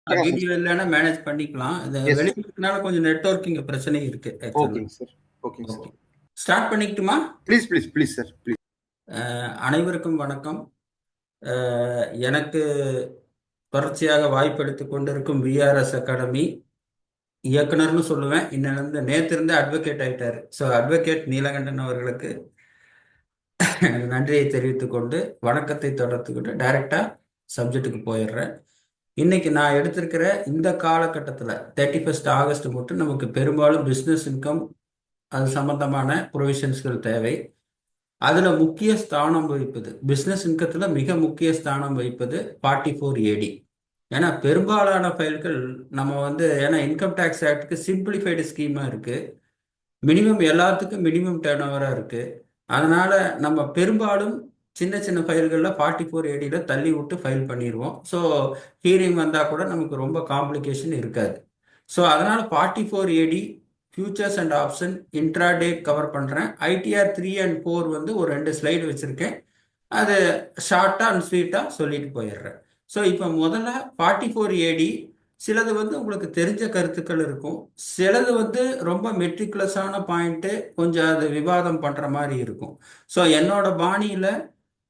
Yeah, sir. Video இல்லைன்னா manage பண்ணிக்கலாம். இது Yes, sir. வெளியூருக்குனால கொஞ்சம் நெட்வொர்க்கிங் பிரச்சனை இருக்கு ஆக்சுவலா. Okay, sir. Okay, sir. Okay, start பண்ணிக்கட்டுமா? Please, sir. Please. அனைவருக்கும் வணக்கம். எனக்கு தொடர்ச்சியாக வாய்ப்பளித்துக் கொண்டிருக்கும் விஆர்எஸ் அகாடமி இயக்குனர்னு சொல்லுவேன். இன்னிலிருந்து நேற்று இருந்து அட்வொகேட் ஆயிட்டாரு. ஸோ அட்வொகேட் நீலகண்டன் அவர்களுக்கு எனக்கு நன்றியை தெரிவித்துக் கொண்டு வணக்கத்தை தொடர்த்துக்கிட்டு டைரக்டா சப்ஜெக்டுக்கு போயிடுறேன். இன்னைக்கு நான் எடுத்திருக்கிற இந்த காலகட்டத்தில் 31 ஆகஸ்ட் மட்டும் நமக்கு பெரும்பாலும் பிஸ்னஸ் இன்கம் அது சம்பந்தமான ப்ரொவிஷன்ஸ்கள் தேவை. அதுல முக்கிய ஸ்தானம் வகிப்பது பிஸ்னஸ் இன்கத்துல மிக முக்கிய ஸ்தானம் வகிப்பது 44AD. ஏன்னா பெரும்பாலான ஃபைல்கள் நம்ம ஏன்னா இன்கம் டேக்ஸ் ஆக்டுக்கு சிம்பிளிஃபைடு ஸ்கீமா இருக்கு. மினிமம் எல்லாத்துக்கும் மினிமம் டேர்ன் ஓவரா இருக்கு. அதனால நம்ம பெரும்பாலும் சின்ன சின்ன ஃபைல்களில் 44ADல தள்ளி விட்டு ஃபைல் பண்ணிடுவோம். ஸோ ஹீரிங் வந்தால் கூட நமக்கு ரொம்ப காம்ப்ளிகேஷன் இருக்காது. ஸோ அதனால 44AD futures and option intraday cover பண்ணுறேன். ITR 3 and 4 ஒரு 2 ஸ்லைடு வச்சுருக்கேன். அது ஷார்ட்டாக அண்ட் ஸ்வீட்டாக சொல்லிட்டு போயிடுறேன். ஸோ இப்போ முதல்ல 44AD சிலது உங்களுக்கு தெரிஞ்ச கருத்துக்கள் இருக்கும். சிலது ரொம்ப மெட்ரிகுலஸான பாயிண்ட்டு, கொஞ்சம் அது விவாதம் பண்ணுற மாதிரி இருக்கும். ஸோ என்னோட பாணியில்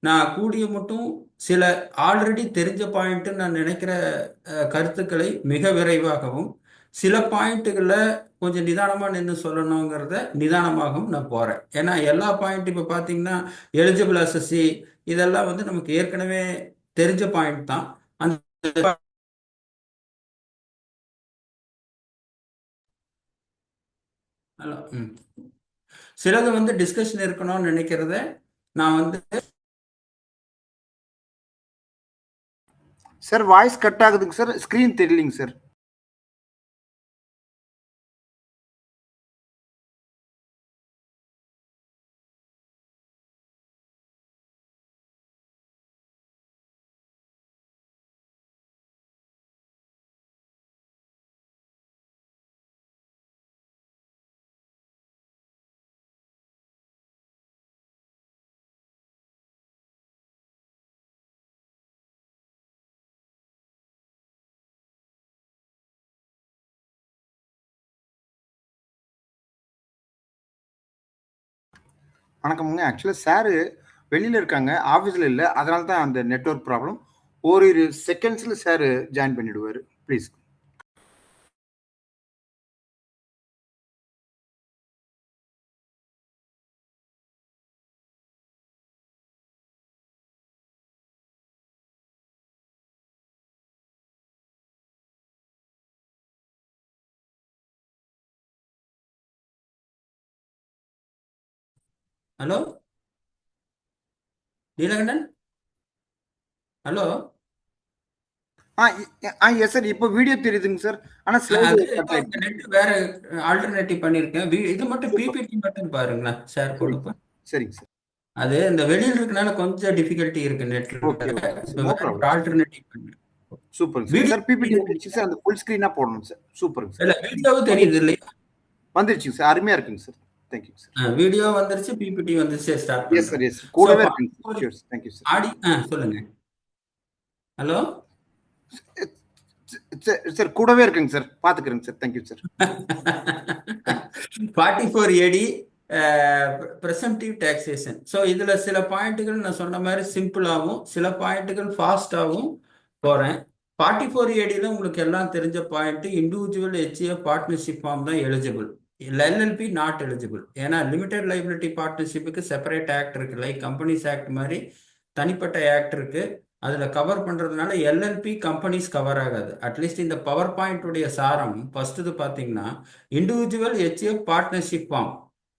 நான் கூடிய மட்டும் சில ஆல்ரெடி தெரிஞ்ச பாயிண்ட்டு நான் நினைக்கிற கருத்துக்களை மிக விரைவாகவும், சில பாயிண்ட்டுகளில் கொஞ்சம் நிதானமாக நின்று சொல்லணுங்கிறத நிதானமாகவும் நான் போகிறேன். ஏன்னா எல்லா பாயிண்ட் இப்போ பார்த்தீங்கன்னா எலிஜிபிள் அசஸ்சி இதெல்லாம் நமக்கு ஏற்கனவே தெரிஞ்ச பாயிண்ட் தான். அந்த சிலது டிஸ்கஷன் இருக்கணும்னு நினைக்கிறத நான் சார் வாய்ஸ் கட் ஆகுதுங்க சார். ஸ்கிரீன் தெரியலைங்க சார். வணக்கம்ங்க. ஆக்சுவலாக சார் வெளியில் இருக்காங்க, ஆஃபீஸில் இல்லை. அதனால தான் அந்த நெட்வொர்க் ப்ராப்ளம். ஒரு செகண்ட்ஸில் சார் ஜாயின் பண்ணிடுவார். Please. Hello Neelakantan, hello. Yes sir. இப்போ வீடியோ தெரியுதுங்க சார். ஆனால் ஸ்லைடு கட் ஆயிடுச்சு. நெட் வேற ஆல்டர்னேட்டிவ் பண்ணியிருக்கேன். இது மட்டும் பிபிடி மட்டும் பாருங்களேன், ஷேர் கொடுப்பேன். சரிங்க சார். அது இந்த வெளியில் இருக்கனால கொஞ்சம் டிஃபிகல்ட்டி இருக்கு நெட்ல. ஓகே இப்போ நோ வேற ஒரு ப்ராப்ளம். ஆல்டர்னேட்டிவ் பண்ணு. சூப்பருங்க சார். வீடியோ சார் பிபிடி வந்துருச்சு சார். அந்த ஃபுல் ஸ்க்ரீனாக போடணும் சார். சூப்பருங்க சார். இல்ல வீடியோவும் தெரியுது இல்லையா? வந்துருச்சுங்க சார். அருமையாக இருக்குங்க சார். Thank you sir. வீடியோ வந்துருச்சு, பிபிடி வந்துருச்சு. Start yes sir. பண்றேன். எஸ் கூடவே இருக்குங்க சார். Thank you sir. ஆடி சொல்லுங்க. ஹலோ சார் கூடவே இருக்குங்க சார். பார்த்துக்கிறேங்க sir. Thank you sir. 44AD presumptive taxation. So இதில் சில பாயிண்ட்டுகள் நான் சொன்ன மாதிரி சிம்பிளாகவும், சில பாயிண்ட்டுகள் ஃபாஸ்டாகவும் போகிறேன். 44ADயில் உங்களுக்கு எல்லாம் தெரிஞ்ச point, individual HCF partnership firm தான் எலிஜிபிள். LLP not eligible. ஏன்னா லிமிடெட் லைபிலிட்டி பார்ட்னர்ஷிப்புக்கு செப்பரேட் ஆக்ட் இருக்கு, லைக் கம்பெனிஸ் ஆக்ட் மாதிரி தனிப்பட்ட ஆக்ட் இருக்கு. அதில் கவர் பண்ணுறதுனால LLP கம்பெனிஸ் கவர் ஆகாது. அட்லீஸ்ட் இந்த பவர் பாயிண்ட்டுடைய சாரம் ஃபர்ஸ்ட் இது பார்த்தீங்கன்னா, இண்டிவிஜுவல் HCF பார்ட்னர்ஷிப் ஃபார்ம்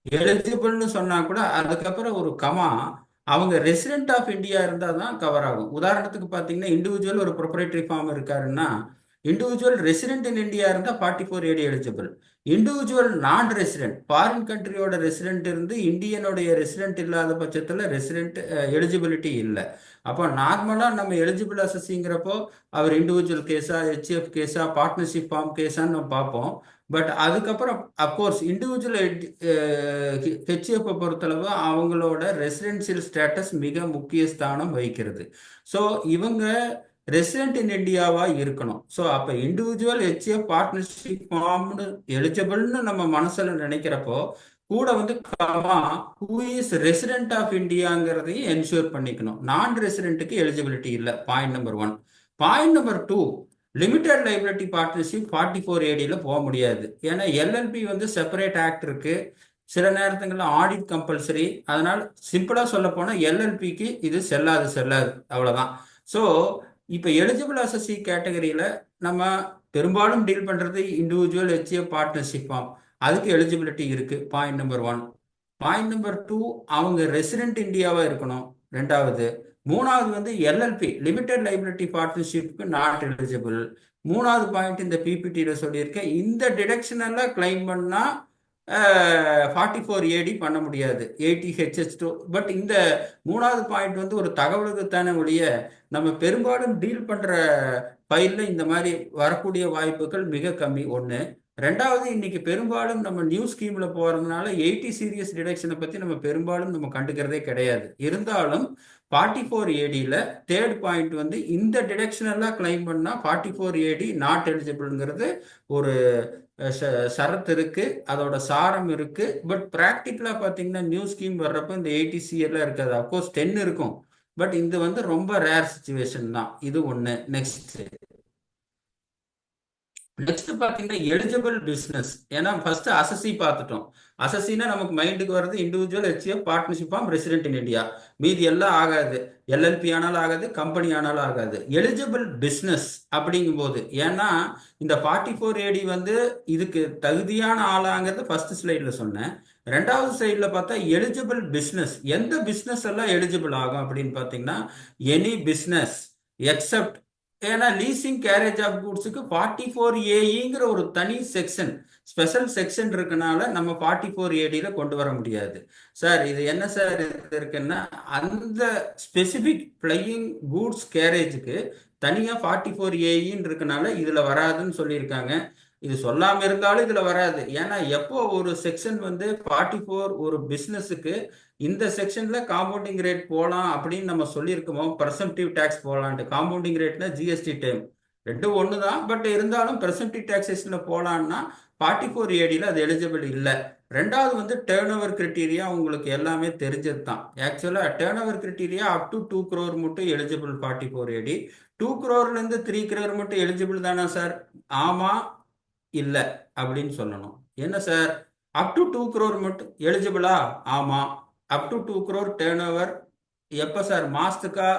எலிஜிபிள்னு சொன்னா கூட அதுக்கப்புறம் ஒரு கமா அவங்க ரெசிடென்ட் ஆஃப் இந்தியா இருந்தால் தான் கவர் ஆகும். உதாரணத்துக்கு பார்த்தீங்கன்னா, இண்டிவிஜுவல் ஒரு ப்ரொப்ரைட்டரி ஃபார்ம் இருக்காருன்னா, இண்டிவிஜுவல் ரெசிடென்ட் இன் இந்தியா இருந்தால் 44AD eligible. Individual non resident, foreign கண்ட்ரியோட ரெசிடென்ட் இருந்து இந்தியனுடைய ரெசிடென்ட் இல்லாத பட்சத்தில் ரெசிடென்ட் எலிஜிபிலிட்டி இல்லை. அப்போ நார்மலாக நம்ம எலிஜிபிள் அசஸிங்கிறப்போ அவர் இண்டிவிஜுவல் கேஸா, HCF கேஸா, பார்ட்னர்ஷிப் ஃபார்ம் கேஸான்னு நம்ம பார்ப்போம். பட் அதுக்கப்புறம் அப்கோர்ஸ் இண்டிவிஜுவல் HCF பொறுத்தளவு அவங்களோட ரெசிடென்சியல் ஸ்டேட்டஸ் மிக முக்கிய ஸ்தானம் வகிக்கிறது. ஸோ இவங்க ரெசிடென்ட் இன் இந்தியாவா இருக்கணும். ஸோ அப்போ இண்டிவிஜுவல் ஹெச்ஏஎஃப் பார்ட்னர்ஷிப் ஃபார்ம்னு எலிஜிபிள்னு நம்ம மனசுல நினைக்கிறப்போ கூட வந்து comma who is resident of இந்தியாங்கிறதையும் என்ஷூர் பண்ணிக்கணும். நான் ரெசிடென்ட்டுக்கு எலிஜிபிலிட்டி இல்லை. Point number 1. Point number 2, limited liability partnership 44ADல போக முடியாது. ஏன்னா எல்எல்பி வந்து செப்பரேட் ஆக்ட் இருக்கு. சில நேரத்துங்களில் ஆடிட் கம்பல்சரி. அதனால் சிம்பிளாக சொல்ல போனால் எல்எல்பிக்கு இது செல்லாது அவ்வளோதான். ஸோ இப்போ எலிஜிபிள் அசசி கேட்டகரியில் நம்ம பெரும்பாலும் டீல் பண்ணுறது இண்டிவிஜுவல் ஹெச்ஏஎஃப் பார்ட்னர்ஷிப் ஃபார்ம். அதுக்கு எலிஜிபிலிட்டி இருக்குது. Point number 1. பாயிண்ட் நம்பர் 2, அவங்க ரெசிடென்ட் இந்தியாவாக இருக்கணும். 2வது. 3வது வந்து எல்எல்பி லிமிடெட் லைபிலிட்டி பார்ட்னர்ஷிப்க்கு நாட் எலிஜிபிள். 3வது பாயிண்ட் இந்த பிபிடியில் சொல்லியிருக்கேன். இந்த டிடக்ஷன் எல்லாம் கிளைம் பண்ணால் 44AD பண்ண முடியாது. 80H2. பட் இந்த 3வது பாயிண்ட் வந்து ஒரு தகவலுக்குத்தானே ஒழிய நம்ம பெரும்பாலும் டீல் பண்ற ஃபைல்ல இந்த மாதிரி வரக்கூடிய வாய்ப்புகள் மிக கம்மி. 1. 2வது, இன்னைக்கு பெரும்பாலும் நம்ம நியூ ஸ்கீம்ல போறதுனால 80 சீரியஸ் டிடக்ஷனை பத்தி நம்ம பெரும்பாலும் நம்ம கண்டுக்கிறதே கிடையாது. இருந்தாலும் 44ADல 3rd பாயிண்ட் வந்து இந்த டிடக்ஷன் எல்லாம் கிளைம் பண்ணா 44AD நாட் எலிஜிபிள்ங்கிறது ஒரு ஷரத் இருக்கு, அதோட சாரம் இருக்கு. பட் பிராக்டிக்கலா பாத்தீங்கன்னா நியூ ஸ்கீம் வர்றப்ப இந்த 80C எல்லாம் இருக்காது. அப்கோர்ஸ் 10 இருக்கும். பட் இது வந்து ரொம்ப ரேர் சுச்சுவேஷன் தான். இது 1. நெக்ஸ்ட் பாத்தீங்கன்னா எலிஜிபிள் பிசினஸ். ஏன்னா ஃபர்ஸ்ட் அசசி பார்த்துட்டோம். அசசினா நமக்கு மைண்டுக்கு வர்றது individual HUF partnership firm resident in India. மீதி எல்லாம் ஆகாது. எல்எல்பி ஆனாலும் ஆகாது, கம்பெனி ஆனாலும் ஆகாது. எலிஜிபிள் பிசினஸ் அப்படிங்கும் போது, ஏன்னா இந்த 44AD வந்து இதுக்கு தகுதியான ஆளாங்கிறது ஃபர்ஸ்ட் ஸ்லைட்ல சொன்னேன். 2வது ஸ்லைட்ல பார்த்தா எலிஜிபிள் பிசினஸ், எந்த பிசினஸ் எல்லாம் எலிஜிபிள் ஆகும் அப்படின்னு பார்த்தீங்கன்னா எனி பிசினஸ் எக்ஸப்ட். ஏன்னா லீசிங் கேரேஜ் ஆஃப் கூட்ஸுக்கு 44AEங்கிற ஒரு தனி செக்ஷன், ஸ்பெஷல் செக்ஷன் இருக்கனால நம்ம 44ADல கொண்டு வர முடியாது. சார் இது என்ன சார் இது இருக்குன்னா, அந்த ஸ்பெசிபிக் ஃப்ளையிங் கூட்ஸ் கேரேஜுக்கு தனியாக 44AEன்னு இருக்கனால இதுல வராதுன்னு சொல்லியிருக்காங்க. இது சொல்லாம இருந்தாலும் இதுல வராது. ஏன்னா எப்போ ஒரு செக்ஷன் வந்து 44 ஒரு பிசினஸுக்கு இந்த செக்ஷன்ல காம்பவுண்டிங் ரேட் போகலாம் அப்படின்னு நம்ம சொல்லியிருக்கோமோ, பர்செப்டிவ் டேக்ஸ் போகலான்ட்டு. காம்பவுண்டிங் ரேட்னா ஜிஎஸ்டி டைம் ரெண்டும் ஒன்று தான். பட் இருந்தாலும் பர்செப்டிவ் டாக்ஸேஷன்ல போகலான்னா 44ADல அது எலிஜிபிள் இல்லை. 2வது வந்து டேர்ன் ஓவர் கிரிட்டீரியா உங்களுக்கு எல்லாமே தெரிஞ்சது தான். ஆக்சுவலா turn over criteria up to 2 crore மட்டும் எலிஜிபிள் 44AD. 2 crore-லேருந்து 3 crore மட்டும் எலிஜிபிள் தானா சார்? ஆமா இல்ல அப்படின்னு சொல்லணும். என்ன சார் அப் டு 2 crore மட்டும் எலிஜிபிளா? ஆமா. Up to 2 crore turn over எப்ப சார், மாசத்துக்கா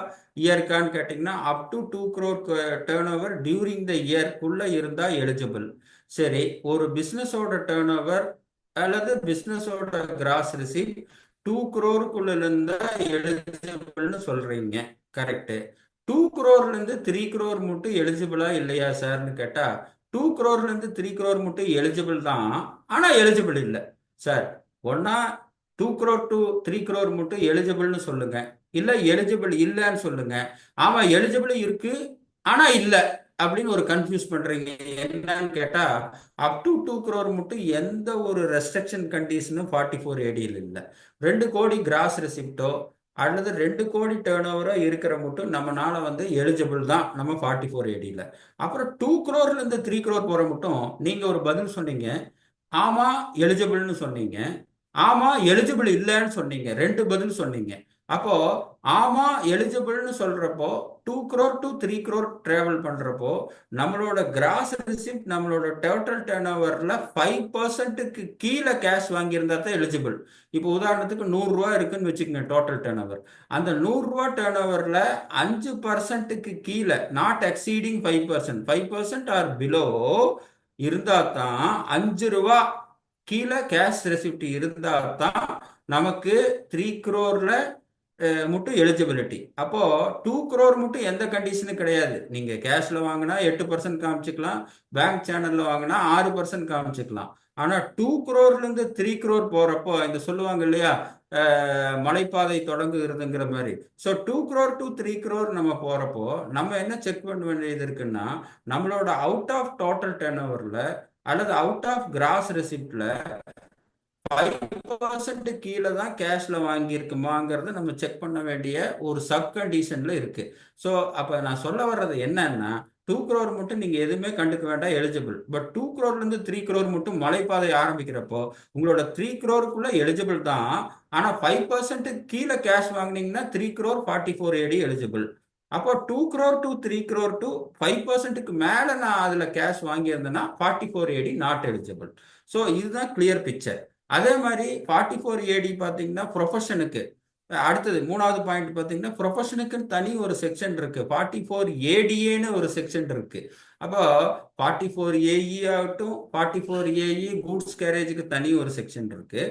இயர்க்கான்னு கேட்டீங்கன்னா up to 2 crore turn over during the இயர்க்குள்ள இருந்தா எலிஜிபிள். சரி, ஒரு பிசினஸோட டேர்ன் ஓவர் அல்லது பிசினஸோட கிராஸ் ரிசீப்ட் 2 crore-க்குள்ள இருந்தா எலிஜிபிள்னு சொல்றீங்க. கரெக்ட். 2 crore-லேருந்து 3 crore மட்டும் எலிஜிபிளா இல்லையா சார்னு கேட்டா 2 crore-லேருந்து 3 crore மட்டும் எலிஜிபிள் தான், ஆனா எலிஜிபிள் இல்லை சார். ஒன்னா 2 crore to 3 crore மட்டும் எலிஜிபிள்னு சொல்லுங்க, இல்ல எலிஜிபிள் இல்லைன்னு சொல்லுங்க. ஆமா எலிஜிபிள் இருக்கு ஆனா இல்ல அப்படின்னு ஒரு கன்ஃபியூஸ் பண்றீங்க. என்னன்னு கேட்டா அப் டு 2 crore மட்டும் எந்த ஒரு ரெஸ்ட்ரிக்ஷன் கண்டிஷனும் 44ADயில் இல்லை. 2 கோடி கிராஸ் ரெசிப்டோ அல்லது 2 கோடி டேர்ன் ஓவரோ இருக்கிற மட்டும் நம்மனால வந்து எலிஜிபிள் தான் நம்ம 44ADயில். அப்புறம் 2 crore-லேருந்து 3 crore போற மட்டும் நீங்க ஒரு பதில் சொன்னீங்க, ஆமா எலிஜிபிள்னு சொன்னீங்க, ஆமா எலிஜிபிள் இல்லைன்னு சொன்னீங்க. 2 பதில் சொன்னீங்க. அப்போ ஆமா எலிஜிபிள்னு சொல்றப்போ 2 crore to 3 crore டிராவல் பண்றப்போ நம்மளோட கிராஸ் ரிசிப்ட் நம்மளோட டோட்டல் டேர்ன் ஓவர்ல 5%க்கு கீழே கேஷ் வாங்கியிருந்தா தான் எலிஜிபிள். இப்போ உதாரணத்துக்கு 100 ரூபா இருக்குன்னு வச்சுக்கோங்க டோட்டல் டேர்ன் ஓவர். அந்த 100 ரூபா டேர்ன் ஓவர்ல 5%க்கு கீழே, நாட் எக்ஸீடிங் 5%, 5% ஆர் பிலோ இருந்தா தான் 5 ரூபா கீழே கேஷ் ரெசிப்ட் இருந்தா தான் நமக்கு 3 crore-ல மட்டும் எலிஜிபிலிட்டி. அப்போ 2 crore மட்டும் எந்த கண்டிஷனும் கிடையாது. நீங்க கேஷ்ல வாங்கினா 8% காமிச்சுக்கலாம், பேங்க் சேனல்ல வாங்கினா 6% காமிச்சுக்கலாம். ஆனா 2 crore-லேருந்து 3 crore போறப்போ இந்த சொல்லுவாங்க இல்லையா, மலைப்பாதை தொடங்குகிறதுங்கிற மாதிரி. ஸோ 2 crore to 3 crore நம்ம போறப்போ நம்ம என்ன செக் பண்ண வேண்டியது இருக்குன்னா, நம்மளோட அவுட் ஆஃப் டோட்டல் டேர்ன் ஓவர்ல அல்லது அவுட் ஆஃப் கிராஸ் ரெசிப்ட்ல 5% கீழே தான் கேஷ்ல வாங்கியிருக்குமாங்கிறத நம்ம செக் பண்ண வேண்டிய ஒரு சப் கண்டிஷன்ல இருக்கு. ஸோ அப்ப நான் சொல்ல வர்றது என்னன்னா, 2 crore மட்டும் நீங்க எதுவுமே கண்டுக்க வேண்டாம், எலிஜிபிள். பட் 2 crore இருந்து 3 crore மட்டும் மலைப்பாதை ஆரம்பிக்கிறப்போ உங்களோட 3 crore எலிஜிபிள் தான். ஆனா 5% கீழே கேஷ் வாங்குனீங்கன்னா 3 crore 44 AD எலிஜிபிள். அப்போ 2 crore டு 3 crore டு 5%க்கு மேல நான் அதுல கேஷ் வாங்கியிருந்தேன்னா 44 AD நாட் எலிஜிபிள். ஸோ இதுதான் கிளியர் பிக்சர். அதே மாதிரி 44 AD பார்த்தீங்கன்னா ப்ரொஃபஷனுக்கு அடுத்தது மூணாவது பாயிண்ட் பார்த்தீங்கன்னா ப்ரொஃபஷனுக்குன்னு தனி ஒரு செக்ஷன் இருக்கு. 44 ADAன்னு ஒரு செக்ஷன் இருக்கு. அப்போ 44 AE ஆகட்டும், 44 AE கூட்ஸ் கேரேஜுக்கு தனி ஒரு செக்ஷன் இருக்கு.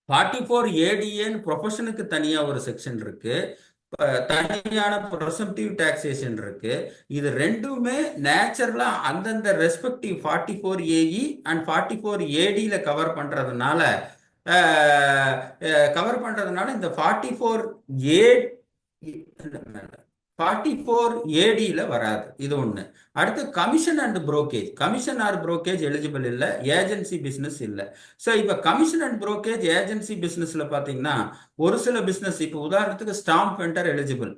44 ADAன்னு ப்ரொஃபஷனுக்கு தனியா ஒரு செக்ஷன் இருக்கு. தனியான ப்ரொசம்டிவ் டாக்ஸேஷன் இருக்கு. இது ரெண்டுமே நேச்சுரலா அந்தந்த ரெஸ்பெக்டிவ் 44 AE அண்ட் 44 ADல கவர் பண்றதுனால இந்த 44 ADல வராது. இது ஒண்ணு. அடுத்து commission and brokerage. Commission or brokerage eligible இல்ல, ஏஜென்சி பிசினஸ் இல்ல. ஸோ இப்ப கமிஷன் அண்ட் புரோக்கேஜ் ஏஜென்சி பிசினஸ்ல பாத்தீங்கன்னா ஒரு சில பிசினஸ், இப்ப உதாரணத்துக்கு ஸ்டாம்ப் வெண்டர் எலிஜிபிள்.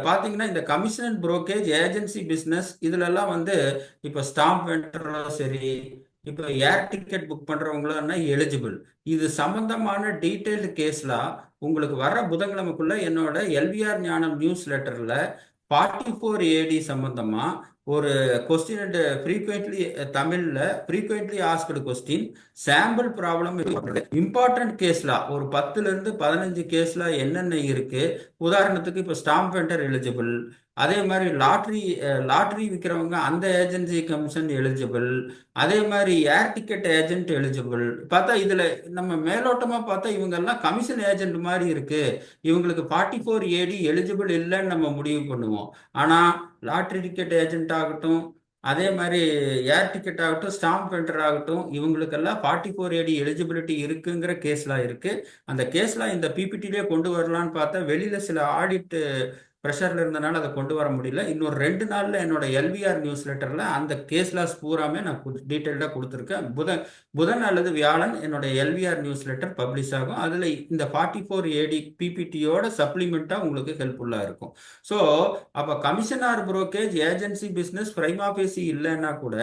பாத்தீங்கன்னா இந்த commission and brokerage agency business இதுல எல்லாம் இப்ப ஸ்டாம்ப் வெண்டரோ சரி, இப்ப ஏர் டிக்கெட் புக் பண்றவங்களா எலிஜிபிள். இது சம்பந்தமான டீடைல்டு கேஸ்லாம் உங்களுக்கு வர புதன்கிழமைக்குள்ள என்னோட எல்விஆர் ஞானம் நியூஸ் லெட்டர்ல 44 AD சம்பந்தமா ஒரு கொஸ்டின் அண்ட் ஃப்ரீக்வெண்ட்லி தமிழ்ல frequently asked question, sample problem, important கேஸ்ல ஒரு 10ல இருந்து 15 கேஸ்ல என்னென்ன இருக்கு. உதாரணத்துக்கு இப்ப ஸ்டாம்ப் வெண்டர் எலிஜிபிள், அதே மாதிரி லாட்ரி விற்கிறவங்க அந்த ஏஜென்சி கமிஷன் எலிஜிபிள், அதே மாதிரி ஏர் டிக்கெட் ஏஜென்ட் எலிஜிபிள். பார்த்தா இதுல நம்ம மேலோட்டமா பார்த்தா இவங்க எல்லாம் கமிஷன் ஏஜென்ட் மாதிரி இருக்கு, இவங்களுக்கு 44 AD எலிஜிபிள் இல்லைன்னு நம்ம முடிவு பண்ணுவோம். ஆனா லாட்ரி டிக்கெட் ஏஜென்ட் ஆகட்டும், அதே மாதிரி ஏர் டிக்கெட் ஆகட்டும், ஸ்டாம்ப் வெண்டர் ஆகட்டும், இவங்களுக்கெல்லாம் 44 AD எலிஜிபிலிட்டி இருக்குங்கிற கேஸ்லாம் இருக்கு. அந்த கேஸ்லாம் இந்த பிபிடிலே கொண்டு வரலான்னு பார்த்தா வெளியில சில ஆடிட் ப்ரெஷர்ல இருந்தனால அதை கொண்டு வர முடியல. இன்னொரு 2 நாள்ல என்னோட எல்விஆர் நியூஸ் லெட்டர்ல அந்த கேஸ்லாஸ் பூராமே நான் டீட்டெயில்டா கொடுத்துருக்கேன். புதன் அல்லது வியாழன் என்னோட எல்விஆர் நியூஸ் லெட்டர் பப்ளிஷ் ஆகும். அதுல இந்த 44 AD பிபிடியோட சப்ளிமெண்டா உங்களுக்கு ஹெல்ப்ஃபுல்லா இருக்கும். ஸோ அப்ப commission or brokerage agency business prima facie இல்லைன்னா கூட,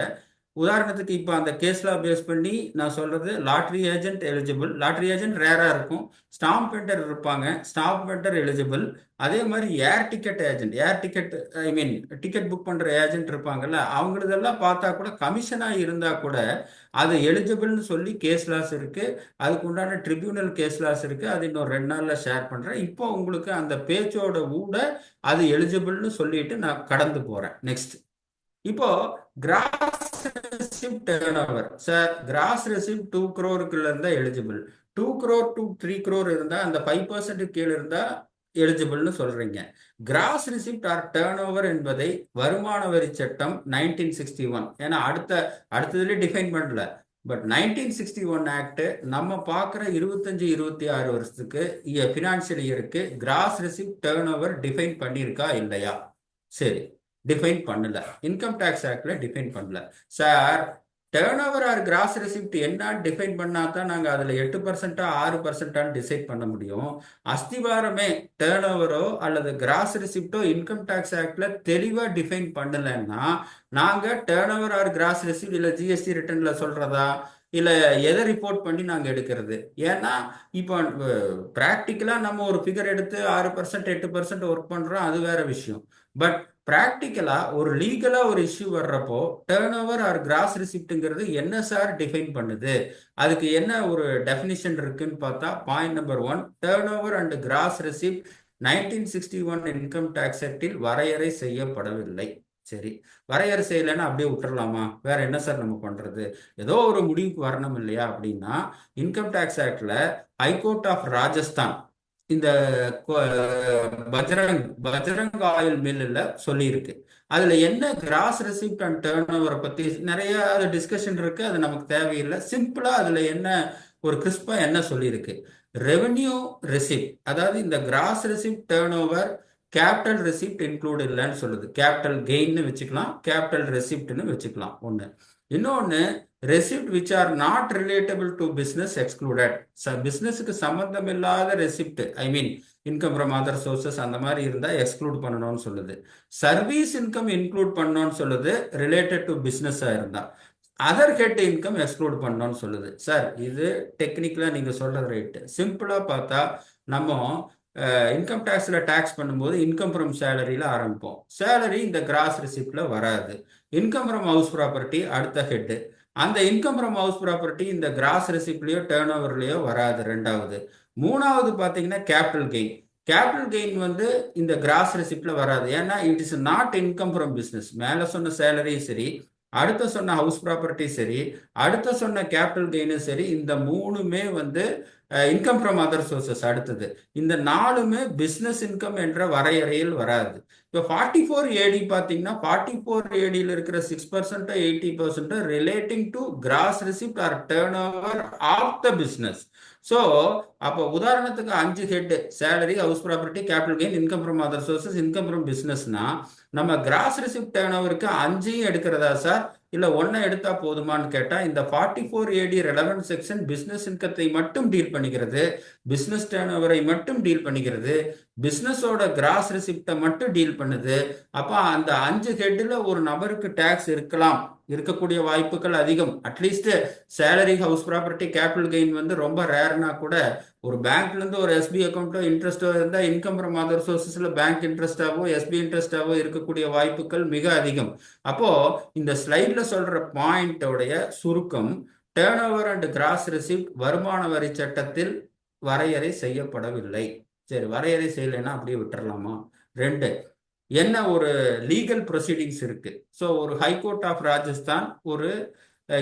உதாரணத்துக்கு இப்போ அந்த கேஸ்ல பேஸ் பண்ணி நான் சொல்றது lottery agent eligible, lottery agent ரேரா இருக்கும், ஸ்டாம்ப் வெண்டர் இருப்பாங்க, ஸ்டாம்ப் வெண்டர் எலிஜிபிள். அதே மாதிரி air ticket agent, air ticket I mean ticket book பண்ற ஏஜென்ட் இருப்பாங்கல்ல, அவங்களதெல்லாம் பார்த்தா கூட கமிஷனா இருந்தா கூட அது எலிஜிபிள்னு சொல்லி கேஸ்லாஸ் இருக்கு. அதுக்கு உண்டான ட்ரிபியூனல் கேஸ்லாஸ் இருக்கு. அது இன்னும் 2 நாள்ல ஷேர் பண்றேன். இப்போ உங்களுக்கு அந்த பேச்சோட ஊட அது எலிஜிபிள்னு சொல்லிட்டு நான் கடந்து போறேன். நெக்ஸ்ட், இப்போ cross receipt turn over. Sir cross receipt 2 crore இருந்தா எலிஜிபிள், 2 crore to 3 crore இருந்தா அந்த 5% கீழே இருந்தா எலிஜிபிள்னு சொல்றீங்க. Gross receipt or turnover என்பதை வருமான வரி சட்டம் 1961, ஏன்னா அடுத்ததுல டிஃபைன் பண்ணல, பட் 1961 ஆக்ட் நம்ம பார்க்குற 25-26 வருஷத்துக்கு ஃபினான்ஷியல் இயருக்கு gross receipt turnover define பண்ணியிருக்கா இல்லையா? சரி, டிஃபைன் பண்ணல. இன்கம் டேக்ஸ் ஆக்ட்ல டிஃபைன் பண்ணல. Sir turn over or gross receipt என்ன டிஃபைன் பண்ணா தான் நாங்கள் அதில் 8% 6% டிசைட் பண்ண முடியும். அஸ்திவாரமே டேர்ன் ஓவரோ அல்லது கிராஸ் ரெசிப்டோ இன்கம் டேக்ஸ் ஆக்ட்ல தெளிவாக டிஃபைன் பண்ணலைன்னா நாங்கள் turn over or gross receipt இல்லை ஜிஎஸ்டி ரிட்டர்ன்ல சொல்றதா இல்லை எதை ரிப்போர்ட் பண்ணி நாங்கள் எடுக்கிறது? ஏன்னா இப்போ ப்ராக்டிக்கலாக நம்ம ஒரு ஃபிகர் எடுத்து 6% 8% ஒர்க் பண்ணுறோம், அது வேற விஷயம். பட் ப்ராக்டிக்கலா ஒரு லீகலா ஒரு இஷ்யூ வர்றப்போ டேர்ன் ஓவர் ஆர் கிராஸ் ரிசிப்ட்ங்கிறது என்ன சார் டிஃபைன் பண்ணுது, அதுக்கு என்ன ஒரு டெஃபினிஷன் இருக்குன்னு பார்த்தா point number 1, turn over and gross receipt 1961 income tax ஆக்டில் வரையறை செய்யப்படவில்லை. சரி, வரையறை செய்யலைன்னா அப்படியே விட்டுறலாமா? வேற என்ன சார் நம்ம பண்றது? ஏதோ ஒரு முடிவுக்கு வரணும் இல்லையா? அப்படின்னா இன்கம் டேக்ஸ் ஆக்ட்ல ஹைகோர்ட் ஆஃப் ராஜஸ்தான் இந்த பஜ்ரங் ஆயில் மில்லுல சொல்லியிருக்கு. அதுல என்ன கிராஸ் ரெசிப்ட் அண்ட் டேர்ன் ஓவரை பத்தி நிறைய டிஸ்கஷன் இருக்கு, அது நமக்கு தேவையில்லை. சிம்பிளா அதுல என்ன ஒரு கிறிஸ்பா என்ன சொல்லியிருக்கு, ரெவென்யூ ரெசிப்ட், அதாவது இந்த cross receipt turn over capital receipt include இல்லைன்னு சொல்லுது. கேபிட்டல் கெயின்னு வச்சுக்கலாம், கேபிட்டல் ரெசிப்ட்னு வச்சுக்கலாம் ஒண்ணு. இன்னொன்னு receipt which are not relatable to business excluded. பிசினஸுக்கு சம்பந்தம் இல்லாத receipt, I mean income from other sources அந்த மாதிரி இருந்தா எக்ஸ்க்ளூட் பண்ணணும்னு சொல்லுது. சர்வீஸ் இன்கம் இன்க்ளூட் பண்ணணும்னு சொல்லுது ரிலேட்டட் டு பிசினஸா இருந்தா. அதர் ஹெட் இன்கம் எக்ஸ்க்ளூட் பண்ணணும்னு சொல்லுது. சார் இது டெக்னிக்கலா நீங்க சொல்றது ரைட்டு. சிம்பிளா பார்த்தா நம்ம இன்கம் டேக்ஸ்ல டேக்ஸ் பண்ணும்போது இன்கம் ஃப்ரம் சேலரியில ஆரம்பிப்போம். சேலரி இந்த கிராஸ் ரிசிப்ட்ல வராது. இன்கம் ஃப்ரம் ஹவுஸ் ப்ராப்பர்ட்டி அடுத்த ஹெட். அந்த இன்கம் ஃப்ரம் ஹவுஸ் ப்ராப்பர்ட்டி இந்த கிராஸ் ரெசிப்ட்லயோ டேர்ன் ஓவர்லயோ வராது, ரெண்டாவது. மூணாவது பாத்தீங்கன்னா கேபிட்டல் கெயின். கேபிட்டல் கெயின் வந்து இந்த கிராஸ் ரெசிப்ட்ல வராது. ஏன்னா it is not income from business. மேல சொன்ன சேலரியும் சரி, அடுத்த சொன்ன ஹவுஸ் ப்ராப்பர்ட்டி சரி, அடுத்த சொன்ன கேபிட்டல் கெயினும் சரி, இந்த மூணுமே வந்து இன்கம் ஃப்ரம் அதர் சோர்சஸ் அடுத்தது. இந்த நாலுமே பிசினஸ் இன்கம் என்ற வரையறையில் வராது. இப்போ 44AD பார்த்தீங்கன்னா 44ADயில் இருக்கிற 6% 80% relating to gross receipt or turn over of the business. So அப்போ உதாரணத்துக்கு 5 head: salary, house property, capital gain, income from other sources, income from பிஸ்னஸ்னா நம்ம கிராஸ் ரிசிப்ட் டேர்ன் ஓவருக்கு 5ஐயும் எடுக்கிறதா சார், இல்ல ஒன்னை எடுத்தா போதுமான்னு கேட்டா, இந்த 44AD ரெலவென்ட் செக்ஷன் பிசினஸ் இன்கத்தை மட்டும் டீல் பண்ணிக்கிறது, பிசினஸ் டேர்ன் ஓவரை மட்டும் டீல் பண்ணிக்கிறது, பிசினஸோட கிராஸ் ரிசிப்டை மட்டும் டீல் பண்ணுது. அப்ப அந்த 5 ஹெட்ல ஒரு நபருக்கு டேக்ஸ் இருக்கலாம், இருக்கக்கூடிய வாய்ப்புகள் அதிகம். At least salary, house property, capital gain வந்து ரொம்ப ரேர்னா கூட ஒரு பேங்க்ல இருந்து ஒரு எஸ்பி அக்கௌண்ட்டோ இன்ட்ரெஸ்டோ இருந்தா இன்கம் ஃப்ரம் அதர் சோர்சஸ்ல பேங்க் இன்ட்ரெஸ்டாவோ எஸ்பி இன்ட்ரெஸ்டாவோ இருக்கக்கூடிய வாய்ப்புகள் மிக அதிகம். அப்போ இந்த ஸ்லைட்ல சொல்ற பாயிண்டோடைய சுருக்கம், turn over and gross receipt வருமான வரி சட்டத்தில் வரையறை செய்யப்படவில்லை. சரி, வரையறை செய்யலைன்னா அப்படியே விட்டுறலாமா? ரெண்டு, என்ன ஒரு லீகல் ப்ரொசீடிங்ஸ் இருக்கு. ஸோ ஒரு ஹைகோர்ட் ஆஃப் ராஜஸ்தான் ஒரு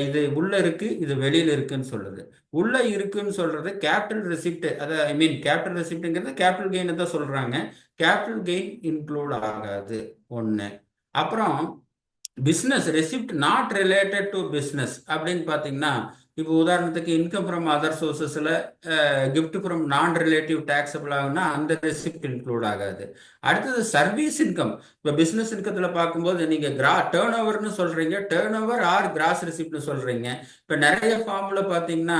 இது உள்ள இருக்கு, இது வெளியில இருக்குன்னு சொல்லுது. உள்ள இருக்குன்னு சொல்றது கேபிட்டல் ரெசிப்ட், அதை ஐ மீன் கேபிட்டல் ரெசிப்ட்ங்கிறது கேபிட்டல் கெயின் தான் சொல்றாங்க. கேபிட்டல் கெயின் இன்க்ளூட் ஆகாது ஒண்ணு. அப்புறம் business receipt not related to business அப்படின்னு பார்த்தீங்கன்னா, இப்போ உதாரணத்துக்கு இன்கம் ஃப்ரம் அதர் சோர்சஸில் gift from non relative taxable ஆகுனா அந்த ரெசிப்ட் இன்க்ளூட் ஆகாது. அடுத்தது சர்வீஸ் இன்கம். இப்போ பிஸ்னஸ் இன்கத்தில் பார்க்கும்போது நீங்கள் டேர்ன் ஓவர்னு சொல்கிறீங்க, டேர்ன் ஓவர் ஆர் கிராஸ் ரெசிப்ட்னு சொல்கிறீங்க. இப்போ நிறைய ஃபார்மில் பார்த்தீங்கன்னா,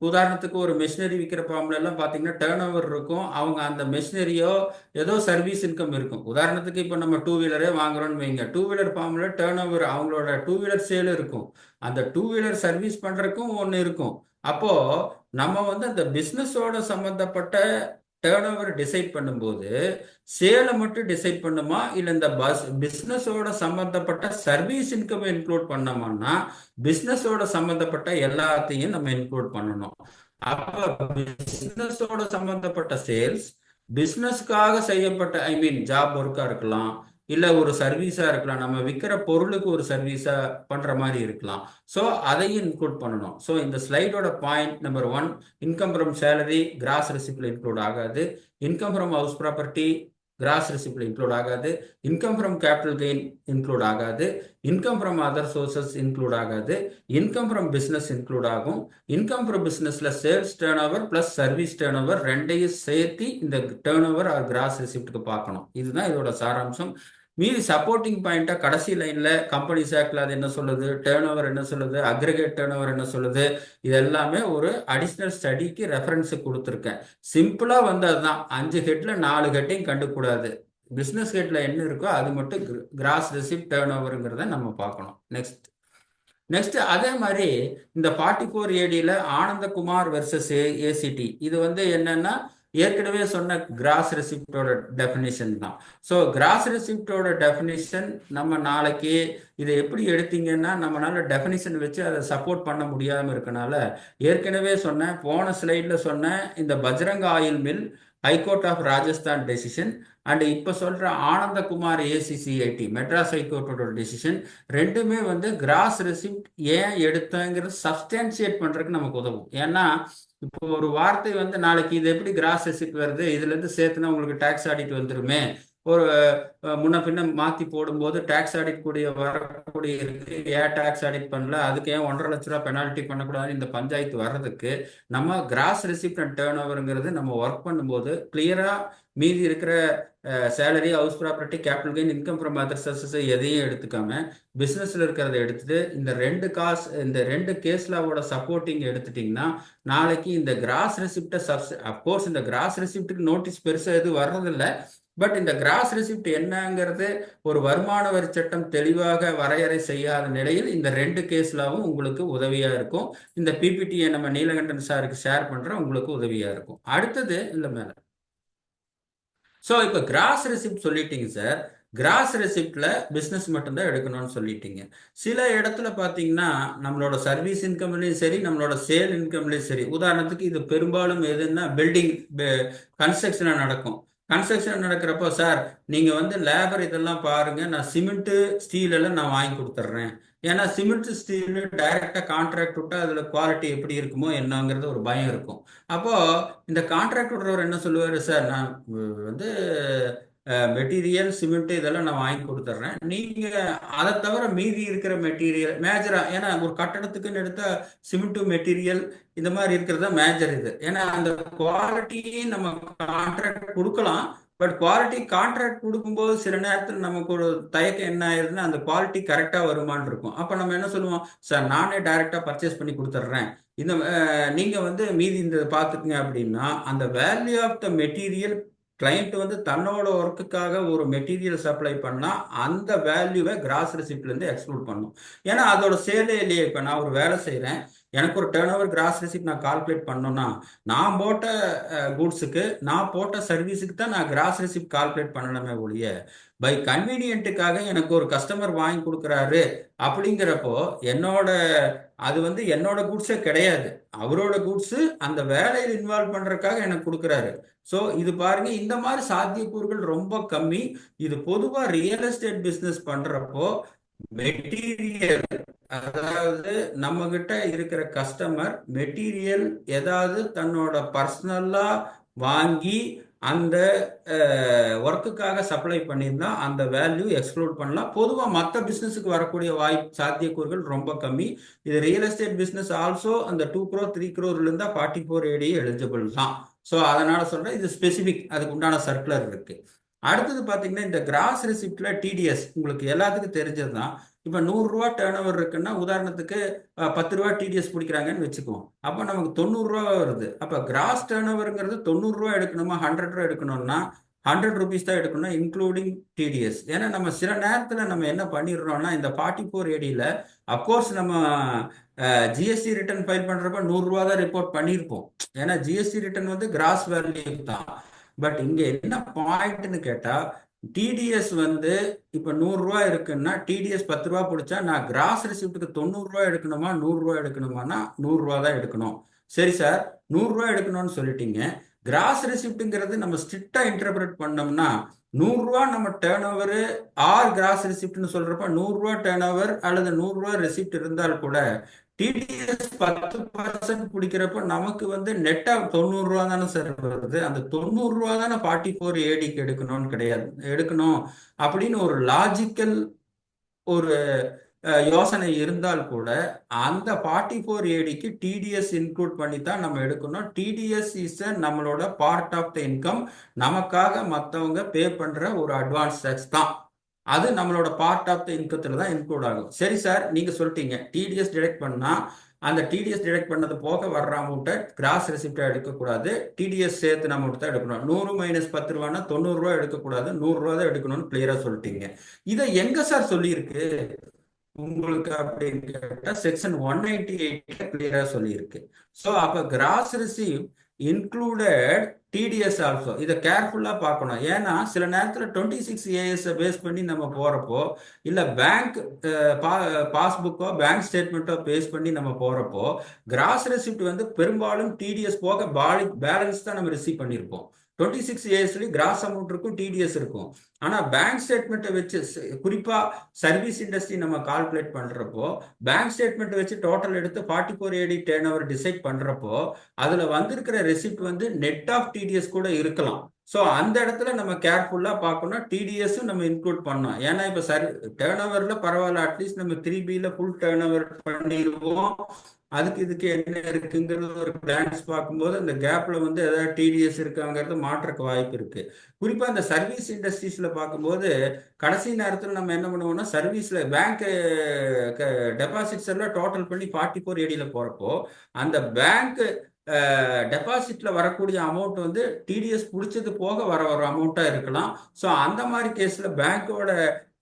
உதாரணத்துக்கு ஒரு மெஷினரி விற்கிற ஃபார்ம்ல எல்லாம் பார்த்தீங்கன்னா டேர்ன் ஓவர் இருக்கும், அவங்க அந்த மெஷினரியோ ஏதோ சர்வீஸ் இன்கம் இருக்கும். உதாரணத்துக்கு இப்போ நம்ம 2 வீலரே வாங்குறோம்னு வைங்க, 2 வீலர் ஃபார்ம்ல டேர்ன் ஓவர் அவங்களோட 2 வீலர் சேல் இருக்கும், அந்த 2 வீலர் சர்வீஸ் பண்றதுக்கும் ஒன்று இருக்கும். அப்போ நம்ம வந்து அந்த பிஸ்னஸோட சம்பந்தப்பட்ட டேர்ன் ஓவர் டிசைட் பண்ணும்போது சேலை மட்டும் டிசைட் பண்ணுமா, இல்ல இந்த பிஸ்னஸோட சம்பந்தப்பட்ட சர்வீஸ் இன்கம் இன்க்ளூட் பண்ணோம்னா பிஸ்னஸோட சம்பந்தப்பட்ட எல்லாத்தையும் நம்ம இன்க்ளூட் பண்ணணும். அப்ப பிஸ்னஸோட சம்பந்தப்பட்ட சேல்ஸ், பிஸ்னஸ்க்காக செய்யப்பட்ட ஐ மீன் ஜாப் ஒர்க்கா இருக்கலாம், இல்ல ஒரு சர்வீஸா இருக்கலாம், நம்ம விற்கிற பொருளுக்கு ஒரு சர்வீஸா பண்ற மாதிரி இருக்கலாம். ஸோ அதையும் இன்க்ளூட் பண்ணணும். ஸோ இந்த ஸ்லைடோட point number 1, income from salary gross ரெசிப்ட்ல இன்க்ளூட் ஆகாது, income from house property gross ரெசிப்ட்ல இன்க்ளூட் ஆகாது, income from capital gain include ஆகாது, income from other sources include ஆகாது, இன்கம் ஃப்ரம் பிசினஸ் இன்க்ளூட் ஆகும். இன்கம் ஃப்ரம் பிசினஸ்ல sales turn over plus service turn over ரெண்டையும் சேர்த்து இந்த டேர்ன் ஓவர் ஆர் கிராஸ் ரெசிப்ட்க்கு பார்க்கணும். இதுதான் இதோட சாராம்சம். மீதி சப்போர்ட்டிங் பாயிண்டா கடைசி லைன்ல கம்பெனிஸ் ஆக்ட்ல அது என்ன சொல்லுது, டேர்ன் ஓவர் என்ன சொல்லுது, அக்ரிகேட் டேர்ன் ஓவர் என்ன சொல்லுது, இது எல்லாமே ஒரு அடிஷ்னல் ஸ்டடிக்கு ரெஃபரன்ஸ் கொடுத்துருக்கேன். சிம்பிளா வந்து அதுதான், 5 ஹெட்ல 4 ஹெட்டையும் கண்டுக்கூடாது. பிசினஸ் ஹெட்ல என்ன இருக்கோ அது மட்டும் கிராஸ் ரெசிப்ட் டேர்ன் ஓவருங்கிறத நம்ம பார்க்கணும். நெக்ஸ்ட் அதே மாதிரி இந்த 44ADல ஆனந்தகுமார் வெர்சஸ் ஏசிடி, இது வந்து என்னன்னா ஏற்கனவே சொன்ன கிராஸ் ரெசிப்டோட டெஃபினிஷன் தான். ஸோ கிராஸ் ரெசிப்டோட டெஃபினிஷன் நம்ம நாளைக்கு இதை எப்படி எடுத்தீங்கன்னா நம்மளால டெஃபினிஷன் வச்சு அதை சப்போர்ட் பண்ண முடியாமல் இருக்கனால ஏற்கனவே சொன்னேன், போன ஸ்லைட்ல சொன்ன இந்த Bajrang oil mill high court of Rajasthan decision and இப்போ சொல்ற ஆனந்தகுமார் ஏசிசிஐடி மெட்ராஸ் ஹைகோர்ட்டோட டெசிஷன் ரெண்டுமே வந்து கிராஸ் ரெசிப்ட் ஏன் எடுத்தங்கிறது சப்ஸ்டான்சியேட் பண்றதுக்கு நமக்கு உதவும். ஏன்னா இப்போ ஒரு வார்த்தை வந்து நாளைக்கு இது எப்படி கிராஸ் ரெசிப்ட் வருது, இதுல இருந்து சேர்த்துனா உங்களுக்கு டாக்ஸ் ஆடிட் வந்துருமே, ஒரு முன்ன பின்ன மாத்தி போடும்போது டாக்ஸ் ஆடிட் கூடிய வரக்கூடிய இருக்கு, ஏன் டாக்ஸ் ஆடிட் பண்ணல, அதுக்கு ஏன் 1,50,000 பெனால்ட்டி பண்ணக்கூடாதுன்னு இந்த பஞ்சாயத்து வர்றதுக்கு நம்ம கிராஸ் ரெசிப்ட் அண்ட் டேர்ன் ஓவருங்கிறது நம்ம ஒர்க் பண்ணும்போது கிளியரா மீதி இருக்கிற salary, house property, capital gain, income from other sources எதையும் எடுத்துக்காம பிசினஸ்ல இருக்கிறத எடுத்துட்டு இந்த ரெண்டு கேஸ் லாவோட சப்போர்ட்டிங் எடுத்துட்டீங்கன்னா நாளைக்கு இந்த கிராஸ் ரெசிப்டை அப்கோர்ஸ் இந்த கிராஸ் ரெசிப்டுக்கு நோட்டீஸ் பெருசா எதுவும் வர்றதில்ல. பட் இந்த கிராஸ் ரெசிப்ட் என்னங்கிறது ஒரு வருமான வரி சட்டம் தெளிவாக வரையறை செய்யாத நிலையில் இந்த ரெண்டு கேஸ்லாவும் உங்களுக்கு உதவியா இருக்கும். இந்த பிபிடியை நம்ம நீலகண்டன் சாருக்கு ஷேர் பண்ற உங்களுக்கு உதவியா இருக்கும். அடுத்தது இல்ல மேல. ஸோ இப்போ கிராஸ் ரெசிப்ட் சொல்லிட்டீங்க சார். கிராஸ் ரெசிப்ட்ல பிஸ்னஸ் மட்டும்தான் எடுக்கணும்னு சொல்லிட்டீங்க. சில இடத்துல பார்த்தீங்கன்னா நம்மளோட சர்வீஸ் இன்கம்லையும் சரி, நம்மளோட சேல் இன்கம்லையும் சரி, உதாரணத்துக்கு இது பெரும்பாலும் எதுன்னா பில்டிங் கன்ஸ்ட்ரக்ஷனாக நடக்கும். கன்ஸ்ட்ரக்ஷன் நடக்கிறப்போ சார் நீங்கள் வந்து லேபர் இதெல்லாம் பாருங்க, நான் சிமெண்ட்டு ஸ்டீல் எல்லாம் நான் வாங்கி கொடுத்துட்றேன். ஏன்னா சிமெண்ட் ஸ்டீல் டைரக்டா கான்ட்ராக்ட் விட்டா அதுல குவாலிட்டி எப்படி இருக்குமோ என்னங்கிறது ஒரு பயம் இருக்கும். அப்போ இந்த கான்ட்ராக்ட் விடுறவர் என்ன சொல்லுவாரு, சார் நான் வந்து மெட்டீரியல் சிமெண்ட் இதெல்லாம் நான் வாங்கி கொடுத்துட்றேன், நீங்க அதை தவிர மீதி இருக்கிற மெட்டீரியல் மேஜரா, ஏன்னா ஒரு கட்டடத்துக்குன்னு எடுத்தா சிமெண்ட் மெட்டீரியல் இந்த மாதிரி இருக்கிறது தான் மேஜர் இது. ஏன்னா அந்த குவாலிட்டியும் நம்ம கான்ட்ராக்ட் கொடுக்கலாம். பட் குவாலிட்டி கான்ட்ராக்ட் கொடுக்கும்போது சில நேரத்தில் நமக்கு ஒரு தயக்கம் என்ன ஆயிருதுன்னா அந்த குவாலிட்டி கரெக்டா வருமானு இருக்கும். அப்ப நம்ம என்ன சொல்லுவோம், சார் நானே டைரக்டா பர்ச்சேஸ் பண்ணி கொடுத்துட்றேன், இந்த நீங்க வந்து மீதி இந்த பார்த்துக்குங்க அப்படின்னா அந்த value of the material client வந்து தன்னோட ஒர்க்குக்காக ஒரு மெட்டீரியல் சப்ளை பண்ணா அந்த வேல்யூவை கிராஸ் ரெசிப்ட்ல இருந்து எக்ஸ்க்ளூட் பண்ணும். ஏன்னா அதோட சேலே இல்லையே. இப்ப நான் ஒரு வேலை செய்யறேன், எனக்கு ஒரு டேர்ன் ஓவர் கிராஸ் ரெசிப்ட் நான் கால்குலேட் பண்ணோம்னா நான் போட்ட குட்ஸுக்கு நான் போட்ட சர்வீஸுக்கு தான் நான் கிராஸ் ரெசிப்ட் கால்குலேட் பண்ணணுமே ஒழிய பை கன்வீனியன்ட்டுக்காக எனக்கு ஒரு கஸ்டமர் வாங்கி கொடுக்குறாரு அப்படிங்கிறப்போ அது வந்து என்னோட குட்ஸே கிடையாது, அவரோட குட்ஸ் அந்த வேலையில் இன்வால்வ் பண்றதுக்காக எனக்கு கொடுக்குறாரு. ஸோ இது பாருங்க, இந்த மாதிரி சாத்தியக்கூறுகள் ரொம்ப கம்மி. இது பொதுவா ரியல் எஸ்டேட் பிசினஸ் பண்றப்போ மெட்டீரியல், அதாவது நம்ம கிட்ட இருக்கிற கஸ்டமர் மெட்டீரியல் ஏதாவது தன்னோட பர்சனலா வாங்கி அந்த ஒர்க்குக்காக சப்ளை பண்ணியிருந்தா அந்த வேல்யூ எக்ஸ்க்ளூட் பண்ணலாம். பொதுவாக மற்ற பிஸ்னஸுக்கு வரக்கூடிய சாத்தியக்கூறுகள் ரொம்ப கம்மி. இது ரியல் எஸ்டேட் பிஸ்னஸ் ஆல்சோ அந்த 2 crore 3 crore இருந்தா 44 AD எலிஜிபிள் தான். ஸோ அதனால சொல்றேன், இது ஸ்பெசிபிக், அதுக்கு உண்டான சர்க்குலர் இருக்கு. அடுத்தது பார்த்தீங்கன்னா இந்த கிராஸ் ரெசிப்ட்ல டிடிஎஸ் உங்களுக்கு எல்லாத்துக்கும் தெரிஞ்சது தான். இப்போ 100 ரூபா டேர்ன் ஓவர் இருக்குன்னா உதாரணத்துக்கு 10 ரூபா டிடிஎஸ் பிடிக்கிறாங்கன்னு வச்சுக்குவோம். அப்போ நமக்கு 90 ரூபா வருது. அப்போ கிராஸ் டேர்ன் ஓவருங்கிறது 90 ரூபா எடுக்கணுமா 100 ரூபா எடுக்கணும்னா 100 rupees தான் எடுக்கணும் இன்க்ளூடிங் டிடிஎஸ். ஏன்னா நம்ம சில நேரத்தில் நம்ம என்ன பண்ணிடுறோம்னா இந்த 44 ADயில் அப்கோர்ஸ் நம்ம ஜிஎஸ்டி ரிட்டர்ன் ஃபைல் பண்றப்ப 100 ரூபா தான் ரிப்போர்ட் பண்ணியிருப்போம். ஏன்னா ஜிஎஸ்டி ரிட்டர்ன் வந்து கிராஸ் வேல்யூ தான். பட் இங்க என்ன பாயிண்ட்னு கேட்டா டிடிஎஸ் வந்து இப்ப 100 ரூபா இருக்குன்னா டிடிஎஸ் 10 ரூபா பிடிச்சா நான் கிராஸ் ரெசிப்டுக்கு 90 ரூபா எடுக்கணுமா 100 ரூபா எடுக்கணுமானா 100 ரூபா தான் எடுக்கணும். சரி சார் 100 ரூபா எடுக்கணும்னு சொல்லிட்டீங்க. கிராஸ் ரெசிப்ட்ங்கிறது நம்ம ஸ்ட்ரிக்டா இன்டர்பிரட் பண்ணோம்னா 100 ரூபா நம்ம டேர்ன் ஓவர் ஆர் கிராஸ் ரெசிப்ட்னு சொல்றப்ப 100 ரூபா டேர்ன் ஓவர் அல்லது 100 ரூபா ரெசிப்ட் இருந்தால் கூட டிடிஎஸ் 10% பிடிக்கிறப்ப நமக்கு வந்து நெட்டா 90 ரூபா தானே சார் வருது. அந்த 90 ரூபா தானே 44 ADக்கு எடுக்கணும்னு கிடையாது, எடுக்கணும் அப்படின்னு ஒரு லாஜிக்கல் ஒரு யோசனை இருந்தால் கூட அந்த 44 ADக்கு டிடிஎஸ் இன்க்ளூட் பண்ணி தான் நம்ம எடுக்கணும். டிடிஎஸ் இஸ் நம்மளோட பார்ட் ஆஃப் த இன்கம், நமக்காக மற்றவங்க பே பண்ற ஒரு அட்வான்ஸ் டேக்ஸ் தான். அது நம்மளோட பார்ட் ஆஃப் த இன்கத்துல தான் இன்க்ளூட் ஆகும். சரி சார் நீங்க சொல்லிட்டீங்க டிடிஎஸ் டிடெக்ட் பண்ணா அந்த டிடிஎஸ் டிடெக்ட் பண்ணது போக வர்ற அமௌண்ட்டை கிராஸ் ரெசிப்டா எடுக்கக்கூடாது, டிடிஎஸ் சேர்த்து அமௌண்ட் தான் எடுக்கணும். 100 - 10 ரூபான்னா 90 ரூபா எடுக்கக்கூடாது, 100 ரூபா தான் எடுக்கணும்னு கிளியரா சொல்லிட்டீங்க. இதை எங்க சார் சொல்லியிருக்கு உங்களுக்கு அப்படின்னு கேட்டா செக்ஷன் 198 கிளியரா சொல்லியிருக்கு. ஸோ அப்ப gross receive included TDS also. இதை கேர்ஃபுல்லா பார்க்கணும். ஏன்னா சில நேரத்தில் 26 AS பேஸ் பண்ணி நம்ம போறப்போ இல்ல பேங்க் பாஸ்புக்கோ பேங்க் ஸ்டேட்மெண்ட்டோ பேஸ் பண்ணி நம்ம போறப்போ கிராஸ் ரெசிப்ட் வந்து பெரும்பாலும் டிடிஎஸ் போக பேலன்ஸ் தான் நம்ம ரிசீவ் பண்ணியிருப்போம். 26 ஏஸ்லயும் கிராஸ் அமௌண்ட் இருக்கும், டிடிஎஸ் இருக்கும். ஆனா பேங்க் ஸ்டேட்மெண்ட்டை வச்சு குறிப்பா சர்வீஸ் இண்டஸ்ட்ரி நம்ம கால்குலேட் பண்றப்போ பேங்க் ஸ்டேட்மெண்ட் வச்சு டோட்டல் எடுத்து 44 AD டேர்ன் ஓவர் டிசைட் பண்றப்போ அதுல வந்திருக்கிற ரெசிப்ட் வந்து நெட் ஆஃப் டிடிஎஸ் கூட இருக்கலாம். ஸோ அந்த இடத்துல நம்ம கேர்ஃபுல்லா பார்க்கணும், டிடிஎஸும் நம்ம இன்க்ளூட் பண்ணோம். ஏன்னா இப்ப டேர்ன் ஓவர்ல பரவாயில்ல, அட்லீஸ்ட் நம்ம 3Bல ஃபுல் டேர்ன் ஓவர் பண்ணிடுவோம். அதுக்கு இதுக்கு என்ன இருக்குங்கிறது ஒரு கிளான்ஸ் பார்க்கும்போது அந்த கேப்ல வந்து ஏதாவது டிடிஎஸ் இருக்காங்கிறது மாற்றக்கு வாய்ப்பு இருக்கு. குறிப்பா இந்த சர்வீஸ் இண்டஸ்ட்ரீஸ்ல பார்க்கும்போது கடைசி நேரத்தில் நம்ம என்ன பண்ணுவோம்னா சர்வீஸ்ல பேங்க் டெபாசிட்ஸ் எல்லாம் டோட்டல் பண்ணி 44 ADல போறப்போ அந்த பேங்க் டெபாசிட்ல வரக்கூடிய அமௌண்ட் வந்து டிடிஎஸ் பிடிச்சது போக வர ஒரு அமௌண்ட்டா இருக்கலாம். ஸோ அந்த மாதிரி கேஸ்ல பேங்கோட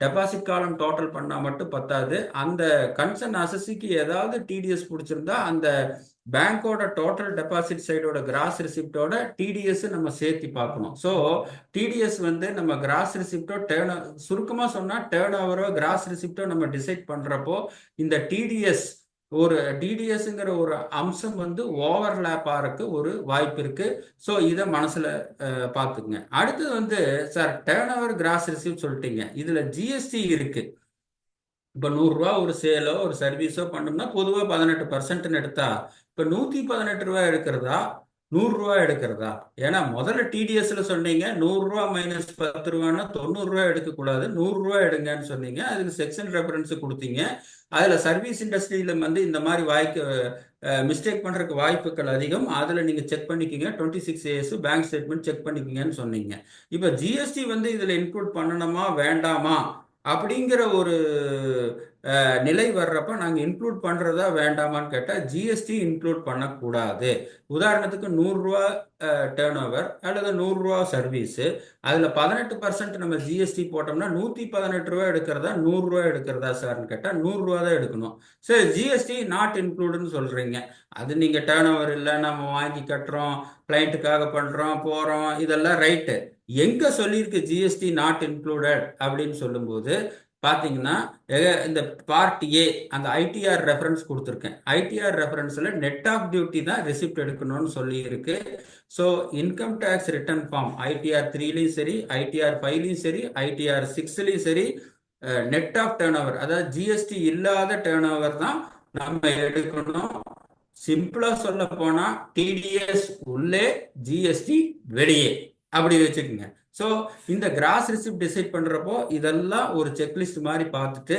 டெபாசிட் காலம் டோட்டல் பண்ணா மட்டும் பத்தாது. அந்த கன்சர்ன் அசசிக்கு ஏதாவது டிடிஎஸ் பிடிச்சிருந்தா அந்த பேங்கோட டோட்டல் டெபாசிட் சைடோட கிராஸ் ரிசிப்டோட டிடிஎஸ் நம்ம சேர்த்து பார்க்கணும். ஸோ டிடிஎஸ் வந்து நம்ம கிராஸ் ரிசிப்டோ சுருக்கமா சொன்னா டேர்ன் ஓவரோ கிராஸ் ரிசிப்டோ நம்ம டிசைட் பண்றப்போ இந்த டிடிஎஸ் ஒரு டிடிஎஸ்ங்கிற ஒரு அம்சம் வந்து ஓவர்லேப் ஆகிறதுக்கு ஒரு வாய்ப்பு இருக்கு. ஸோ இதை மனசுல பார்த்துக்குங்க. அடுத்தது வந்து sir turn over cross receipt சொல்லிட்டீங்க, இதுல ஜிஎஸ்டி இருக்கு. இப்போ 100 ரூபா ஒரு சேலோ ஒரு சர்வீஸோ பண்ணோம்னா பொதுவாக 18% எடுத்தா இப்போ 118 ரூபா எடுக்கிறதா 100 ரூபா எடுக்கிறதா? ஏன்னா முதல்ல டிடிஎஸ்ல சொன்னீங்க 100 ரூபா மைனஸ் 10 ரூபான்னா 90 ரூபா எடுக்கக்கூடாது, 100 ரூபா எடுங்கன்னு சொன்னீங்க. அதுக்கு செக்ஷன் ரெஃபரன்ஸ் கொடுத்தீங்க. அதுல சர்வீஸ் இண்டஸ்ட்ரியில வந்து இந்த மாதிரி மிஸ்டேக் பண்றதுக்கு வாய்ப்புகள் அதிகம். அதுல நீங்க செக் பண்ணிக்கிங்க. 26 AS பேங்க் ஸ்டேட்மெண்ட் செக் பண்ணிக்கிங்கன்னு சொன்னீங்க. இப்ப ஜிஎஸ்டி வந்து இதுல இன்க்ளூட் பண்ணணுமா வேண்டாமா அப்படிங்கிற ஒரு நிலை வர்றப்ப நாங்க இன்க்ளூட் பண்றதா வேண்டாமான்னு கேட்டா ஜிஎஸ்டி இன்க்ளூட் பண்ணக்கூடாது. உதாரணத்துக்கு 100 ரூபா டேர்ன் ஓவர் அல்லது 100 ரூபா சர்வீஸ், அதுல 18% நம்ம ஜிஎஸ்டி போட்டோம்னா 118 ரூபா எடுக்கிறதா 100 ரூபா எடுக்கிறதா சார்னு கேட்டா 100 ரூபா தான் எடுக்கணும். சரி, ஜிஎஸ்டி நாட் இன்க்ளூடுன்னு சொல்றீங்க. அது நீங்க டேர்ன் ஓவர் இல்லை, நம்ம வாங்கி கட்டுறோம், கிளைண்ட்டுக்காக பண்றோம், போறோம், இதெல்லாம் ரைட்டு. எங்க சொல்லியிருக்கு ஜிஎஸ்டி நாட் இன்க்ளூடட் அப்படின்னு சொல்லும்போது பாத்தீங்கன்னா இந்த பார்ட் ஏ அந்த ஐடிஆர் ரெஃபரன்ஸ் கொடுத்துருக்கேன். ஐடிஆர் ரெஃபரன்ஸ்ல நெட் ஆஃப் டியூட்டி தான் ரெசிப்ட் எடுக்கணும்னு சொல்லி இருக்கு. So income tax return form ITR 3லயும் சரி, ITR 5லயும் சரி, ITR 6லயும் சரி, நெட் ஆஃப் டேர்ன் ஓவர் அதாவது ஜிஎஸ்டி இல்லாத டேர்ன் ஓவர் தான் நம்ம எடுக்கணும். சிம்பிளா சொல்ல போனா டிடிஎஸ் உள்ளே, ஜிஎஸ்டி வெளியே, அப்படி வச்சுக்கோங்க. ஸோ இந்த கிராஸ் ரிசிப்ட் டிசைட் பண்றப்போ இதெல்லாம் ஒரு செக்லிஸ்ட் மாதிரி பார்த்துட்டு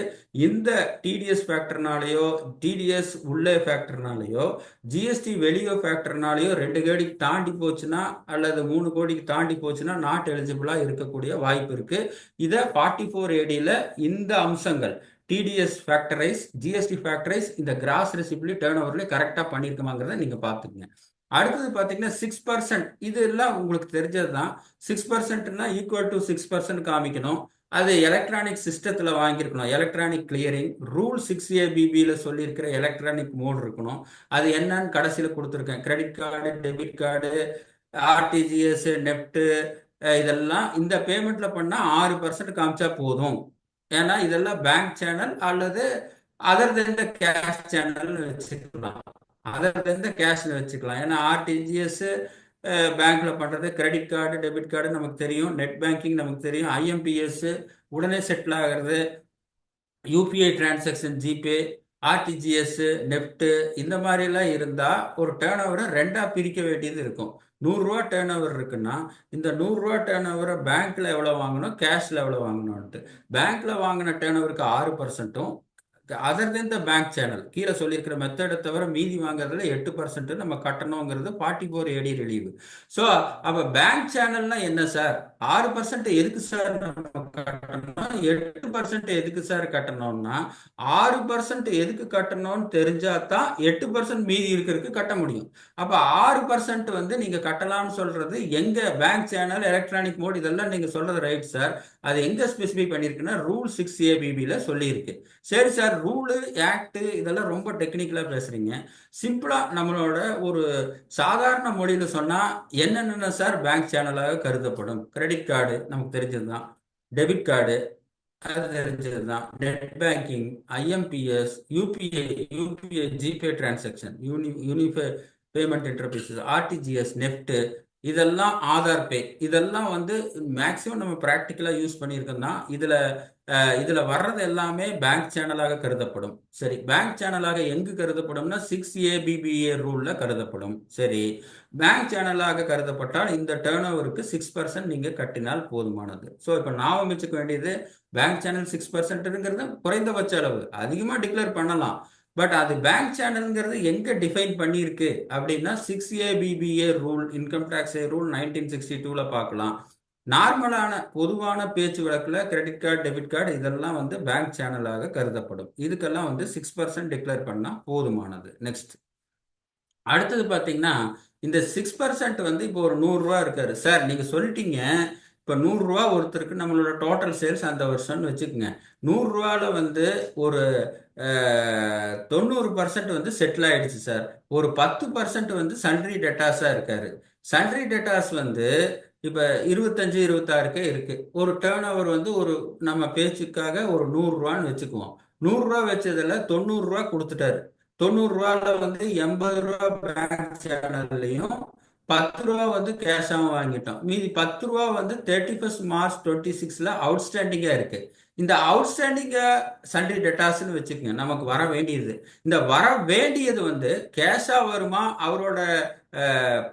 இந்த டிடிஎஸ் ஃபேக்டர்னாலேயோ டிடிஎஸ் உள்ளே ஃபேக்டர்னாலேயோ ஜிஎஸ்டி வெளியோ ஃபேக்டர்னாலேயோ 2 கோடிக்கு தாண்டி போச்சுன்னா அல்லது 3 கோடிக்கு தாண்டி போச்சுன்னா நாட் எலிஜிபிளா இருக்கக்கூடிய வாய்ப்பு இருக்கு. இதை 44ADல இந்த அம்சங்கள் டிடிஎஸ் ஃபேக்டரைஸ், ஜிஎஸ்டி ஃபேக்டரைஸ், இந்த கிராஸ் ரெசிப்ட்லி டேர்ன் ஓவர்ல கரெக்டா பண்ணிருக்கோமாங்கிறத நீங்க பாத்துக்கங்க. அடுத்தது பாத்தீங்கன்னா 6%, இது எல்லாம் உங்களுக்கு தெரிஞ்சதுதான். 6%னா ஈக்குவல் டு 6% காமிக்கணும். அது எலக்ட்ரானிக் சிஸ்டத்துல வாங்கியிருக்கணும். எலக்ட்ரானிக் கிளியரிங் ரூல் 6ABBல சொல்லியிருக்கிற எலக்ட்ரானிக் மோட் இருக்கணும். அது என்னன்னு கடைசியில கொடுத்துருக்கேன். Credit card, debit card, RTGS, NEFT, இதெல்லாம் இந்த பேமெண்ட்ல பண்ணா 6% காமிச்சா போதும். ஏன்னா இதெல்லாம் பேங்க் சேனல் அல்லது அதர் தென் த கேஷ் சேனல் வச்சுக்கலாம். அதர் தென் த கேஷ்ல வச்சுக்கலாம். ஏன்னா ஆர்டிஜிஎஸ் பேங்க்ல பண்றது, கிரெடிட் கார்டு, டெபிட் கார்டு நமக்கு தெரியும், நெட் பேங்கிங் நமக்கு தெரியும், ஐஎம்பிஎஸ் உடனே செட்டில் ஆகிறது, UPI transaction, GPay, RTGS, NEFT, இந்த மாதிரி எல்லாம் இருந்தா ஒரு டேர்ன் ஓவரை 2ஆ பிரிக்க வேண்டியது இருக்கும். 100 ரூபா டேர்ன் ஓவர் இருக்குன்னா இந்த 100 ரூபா டேர்ன் ஓவரை பேங்க்ல எவ்வளவு வாங்கணும், கேஷ்ல எவ்வளவு வாங்கணும்ட்டு. பேங்க்ல வாங்கின டேர்ன் ஓவருக்கு 6%, other than the bank channel கீழே சொல்லியிருக்கிற மெத்தடை தவிர மீதி வாங்குறதுல 8% நம்ம கட்டணுங்கிறது 44AD ரிலீவ். ஸோ அப்ப பேங்க் சேனல்னா என்ன சார்? 6% எதுக்கு சார் நம்ம கட்டணும், 8% எதுக்கு சார் கட்டணும்னா 6% எதுக்கு கட்டணும்னு தெரிஞ்சாதான் 8% மீதி இருக்கிறதுக்கு கட்ட முடியும். அப்ப 6% வந்து நீங்க கட்டலாம்னு சொல்றது எங்க? பேங்க் சேனல், எலக்ட்ரானிக் மோட், இதெல்லாம் நீங்க சொல்றது ரைட் சார். அது எங்க ஸ்பெசிஃபை பண்ணிருக்குன்னா ரூல் 6ABBல சொல்லியிருக்கு. சரி சார், ரூலு, ஆக்ட், இதெல்லாம் ரொம்ப டெக்னிக்கலா பேசுறீங்க. சிம்பிளா நம்மளோட ஒரு சாதாரண மொழியில சொன்னா என்னென்ன சார் பேங்க் சேனலாக கருதப்படும்? கிரெடிட் கார்டு நமக்கு தெரிஞ்சதுதான், டெபிட் கார்டு அது தெரிஞ்சதுதான், net banking, IMPS, UPI GPay transaction, unify payment interfaces, RTGS, NEFT, இதெல்லாம் ஆதார் பே, இதெல்லாம் வந்து மேக்சிமம் நம்ம ப்ராக்டிக்கலா யூஸ் பண்ணியிருக்கோம் தான். இதுல வர்றது எல்லாமே பேங்க் சேனலாக கருதப்படும். சரி, பேங்க் சேனலாக எங்கு கருதப்படும்னா 6 ABBA ரூல்ல கருதப்படும். சரி, பேங்க் சேனலாக கருதப்பட்டால் இந்த டேர்ன் ஓவருக்கு 6% நீங்க கட்டினால் போதுமானது. ஸோ இப்போ ஞாபகம் வச்சுக்க வேண்டியது, பேங்க் சேனல் 6%ங்கிறது குறைந்தபட்ச அளவு. அதிகமா டிக்ளேர் பண்ணலாம். பட் அது பேங்க் சேனல்ங்கிறது எங்க டிஃபைன் பண்ணியிருக்கு அப்படின்னா 6 ABBA rule, income tax rule 1962ல பார்க்கலாம். நார்மலான பொதுவான பேச்சு வழக்குல கிரெடிட் கார்டு, டெபிட் கார்டு இதெல்லாம் வந்து பேங்க் சேனலாக கருதப்படும். இதுக்கெல்லாம் வந்து 6% டிக்ளேர் பண்ணா போதுமானது. நெக்ஸ்ட், அடுத்தது பாத்தீங்கன்னா, இந்த 6% வந்து இப்போ ஒரு 100 ரூபா இருக்காரு சார், நீங்க சொல்லிட்டீங்க. இப்போ 100 ரூபா ஒருத்தருக்கு நம்மளோட டோட்டல் சேல்ஸ் அந்த வருஷம்னு வச்சுக்கோங்க. 100 ரூபால வந்து ஒரு 90% வந்து செட்டில் ஆயிடுச்சு சார். ஒரு 10% வந்து சன்ட்ரி டெட்டாஸா இருக்காரு. சன்ட்ரி டெட்டாஸ் வந்து இப்ப 25, 26 இருக்கு. ஒரு டேர்ன் ஓவர் வந்து ஒரு நம்ம பேச்சுக்காக ஒரு 100 ரூபான்னு வச்சுக்குவோம். 100 ரூபா வச்சதுல 90 ரூபா கொடுத்துட்டாரு. 90 ரூபால வந்து 80 ரூபா பேங்க் சேனல்லையும் 10 ரூபா வந்து கேஷாவும் வாங்கிட்டோம். மீதி 10 ரூபா வந்து 31 மார்ச் 26ல அவுட்ஸ்டாண்டிங்கா இருக்கு. இந்த அவுட்ஸ்டாண்டிங்கா சன்ட்ரி டெட்டாஸ்ன்னு வச்சுக்கோங்க, நமக்கு வர வேண்டியது. இந்த வர வேண்டியது வந்து கேஷா வருமா, அவரோட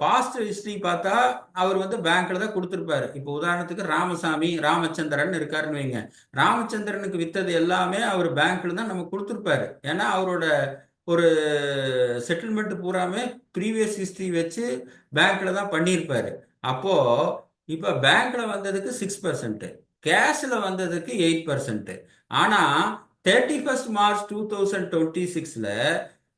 பாஸ்ட் ஹிஸ்டரி பார்த்தா அவர் வந்து பேங்க்ல தான் கொடுத்துருப்பாரு. இப்போ உதாரணத்துக்கு ராமசாமி, ராமச்சந்திரன் இருக்காருன்னு வைங்க. ராமச்சந்திரனுக்கு வித்தது எல்லாமே அவர் பேங்க்ல தான் நம்ம கொடுத்துருப்பாரு. ஏன்னா அவரோட ஒரு செட்டில்மெண்ட் பூராமே ப்ரீவியஸ் ஹிஸ்டரி வச்சு பேங்க்ல தான் பண்ணியிருப்பாரு. அப்போ இப்ப பேங்க்ல வந்ததுக்கு 6%, கேஷ்ல வந்ததுக்கு 8%. ஆனா 31 மார்ச் 2026ல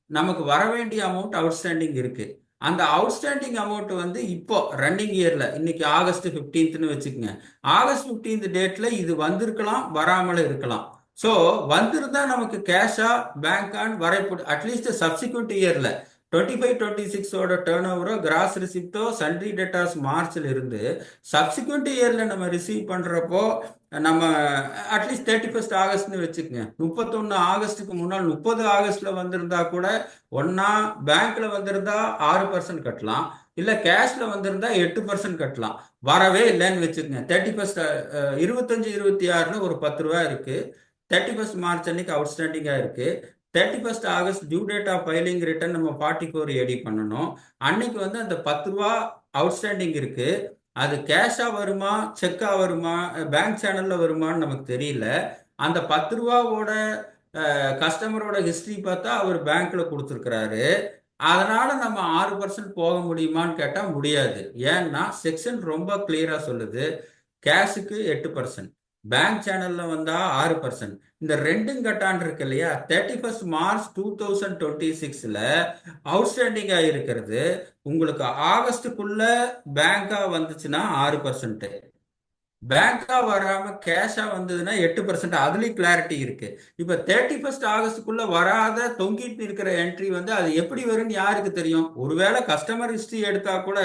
நமக்கு வர வேண்டிய அமௌண்ட் அவுட்ஸ்டாண்டிங் இருக்கு. அந்த அவுட்ஸ்டாண்டிங் அமௌண்ட் வந்து இப்போ ரன்னிங் இயர்ல இன்னைக்கு ஆகஸ்ட் 15ன்னு வச்சுக்கோங்க. ஆகஸ்ட் 15 டேட்ல இது வந்திருக்கலாம், வராமல இருக்கலாம். ஸோ வந்திருந்தா நமக்கு கேஷா பேங்கான் வரைப்படும். அட்லீஸ்ட் சப்சிக்வெண்ட் இயர்ல 25-26ஓட டேர்ன் ஓவரோ கிராஸ் ரிசிப்டோ சன்ட்ரி டேட்டாஸ் மார்ச்ல இருந்து சப்சிக்வெண்ட் இயர்ல நம்ம ரிசீவ் பண்றப்போ நம்ம அட்லீஸ்ட் 31 ஆகஸ்ட்னு வச்சுக்கோங்க. 31 ஆகஸ்டுக்கு முன்னால் 30 ஆகஸ்ட்ல வந்திருந்தா கூட ஒன்னா பேங்க்ல வந்திருந்தா 6% கட்டலாம், இல்ல கேஷ்ல வந்திருந்தா 8% கட்டலாம். வரவே இல்லைன்னு வச்சுக்கோங்க. 31 25, 26ல ஒரு 10 ரூபாய் இருக்கு. 31 மார்ச் அன்னைக்கு அவுட்ஸ்டாண்டிங்கா இருக்கு. 31 August due date of filing return நம்ம 44 ஏடி பண்ணணும். அன்னைக்கு வந்து அந்த 10 ரூபா அவுட்ஸ்டாண்டிங் இருக்கு. அது கேஷா வருமா, செக்கா வருமா, பேங்க் சேனல்ல வருமான்னு நமக்கு தெரியல. அந்த 10 ரூபாவோட கஸ்டமரோட ஹிஸ்டரி பார்த்தா அவர் பேங்க்ல கொடுத்துருக்கிறாரு. அதனால நம்ம 6% போக முடியுமான்னு கேட்டா முடியாது. ஏன்னா செக்ஷன் ரொம்ப கிளியரா சொல்லுது, கேஷுக்கு 8%, பேங்க் சேனல்ல வந்தா 6%. இந்த ரெண்டும் கட்டான் இருக்கு இல்லையா, 31 மார்ச் 2026ல அவுட்ஸ்டாண்டிங்கா இருக்கிறது உங்களுக்கு ஆகஸ்டுக்குள்ள பேங்கா வந்துச்சுன்னா 6%, பேங்கா வராம கேஷா வந்ததுன்னா 8%. அதுலயும் கிளாரிட்டி இருக்கு. இப்ப 31 ஆகஸ்டுக்குள்ள வராத தொங்கிட்டு இருக்கிற என்ட்ரி வந்து அது எப்படி வரும்னு யாருக்கு தெரியும்? ஒருவேளை கஸ்டமர் ஹிஸ்டரி எடுத்தா கூட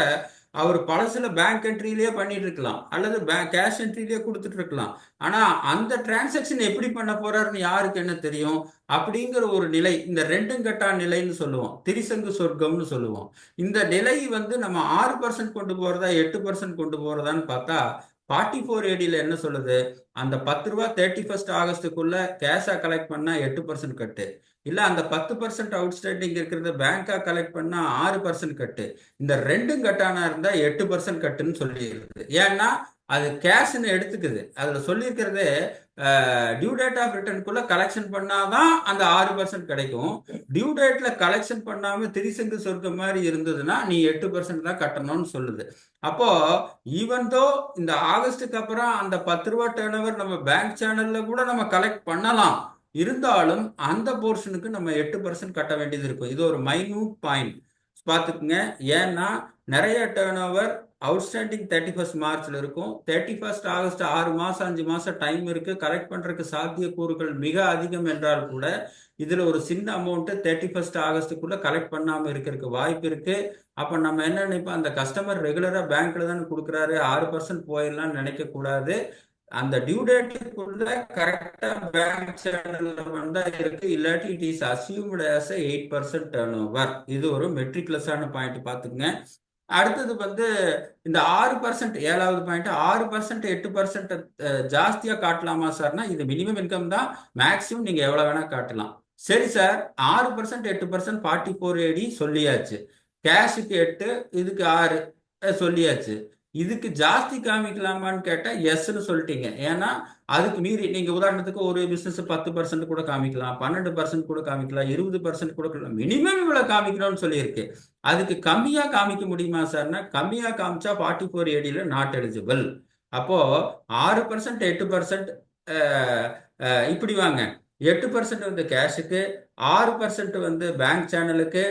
அவர் பழசுல பேங்க் என்ட்ரிலேயே பண்ணிட்டு இருக்கலாம், அல்லது கேஷ் என்ட்ரிலேயே கொடுத்துட்டு இருக்கலாம். ஆனா அந்த டிரான்சாக்ஷன் எப்படி பண்ண போறாருன்னு யாருக்கு என்ன தெரியும்? அப்படிங்கிற ஒரு நிலை, இந்த ரெண்டும் கட்டா நிலைன்னு சொல்லுவோம், திரிசங்கு சொர்க்கம்னு சொல்லுவோம். இந்த நிலை வந்து நம்ம 6% கொண்டு போறதா 8% கொண்டு போறதான்னு பார்த்தா 44 ஏடியில் என்ன சொல்லுது, அந்த 10 ரூபா 31 ஆகஸ்டுக்குள்ள கேஷா கலெக்ட் பண்ணா 8% கட்டு, இல்ல அந்த 10% அவுட்ஸ்டாண்டிங் இருக்கிறத பேங்கா கலெக்ட் பண்ணா 6% கட்டு. இந்த ரெண்டும் கட்டானா இருந்தா 8% கட்டுன்னு சொல்லிடுது. ஏன்னா அது கேஷ்ன்னு எடுத்துக்குது. அதுல சொல்லியிருக்கிறதே டியூ டேட் ஆஃப் ரிட்டர்னுக்குள்ள கலெக்ஷன் பண்ணாதான் அந்த 6% கிடைக்கும். டியூ டேட்ல கலெக்ஷன் பண்ணாம திரிசங்கு சொர்க்கம் மாதிரி இருந்ததுன்னா நீ 8% தான் கட்டணும்னு சொல்லுது. அப்போ ஈவன் தோ இந்த ஆகஸ்டுக்கு அப்புறம் அந்த 10 ரூபா டேர்ன் ஓவர் நம்ம பேங்க் சேனல்ல கூட நம்ம கலெக்ட் பண்ணலாம். இருந்தாலும் அந்த போர்ஷனுக்கு நம்ம 8% கட்ட வேண்டியது இருக்கும். இது ஒரு மைன்யூட் பாயிண்ட் பார்த்துக்குங்க. ஏன்னா நிறைய டேர்ன் ஓவர் அவுட்ஸ்டாண்டிங் 31 மார்ச்ல இருக்கும். 31 ஆகஸ்ட் 6 மாசம் 5 மாசம் டைம் இருக்கு. கலெக்ட் பண்றதுக்கு சாத்தியக்கூறுகள் மிக அதிகம் என்றால் கூட இதுல ஒரு சின்ன அமௌண்ட் 31 ஆகஸ்டுக்குள்ள கலெக்ட் பண்ணாம இருக்கிறதுக்கு வாய்ப்பு இருக்கு. அப்ப நம்ம என்ன நினைப்போம், அந்த கஸ்டமர் ரெகுலரா பேங்க்ல தானே கொடுக்குறாரு, 6% போயிடலாம்னு நினைக்க கூடாது. அந்த டியூ டேட்டுக்குள்ள கரெக்டா பேங்க் சேனல்ல வந்தா இருக்கு, இல்லாட்டி it is assumed as 8% turn over. இது ஒரு மெட்ரிகுலஸான பாயிண்ட் பாத்துக்கங்க. அடுத்தது வந்து இந்த 6%, 7வது பாயிண்ட், 6% 8% ஜாஸ்தியா காட்டலாமா சார்னா, இது மினிமம் இன்கம் தான். மேக்சிமம் நீங்க எவ்வளவு வேணா காட்டலாம். சரி சார், 6% 8% 44AD சொல்லியாச்சு. கேஷுக்கு 8, இதுக்கு 6 சொல்லியாச்சு. இதுக்கு ஜாஸ்தி காமிக்கலாமான்னு கேட்டா எஸ்ன்னு சொல்லிட்டீங்க. ஏன்னா அதுக்கு மீறி நீங்க உதாரணத்துக்கு ஒரு பிசினஸ் 10% கூட காமிக்கலாம், 12% கூட காமிக்கலாம், 20% கூட மினிமம் இவ்வளவு காமிக்கணும்னு சொல்லியிருக்கு. அதுக்கு கம்மியா காமிக்க முடியுமா சார்னா, கம்மியா காமிச்சா 44ADல நாட் எலிஜிபிள். அப்போ 6% 8% இப்படி வாங்க. 8% வந்து கேஷுக்கு, 6% வந்து பேங்க் சேனலுக்கு,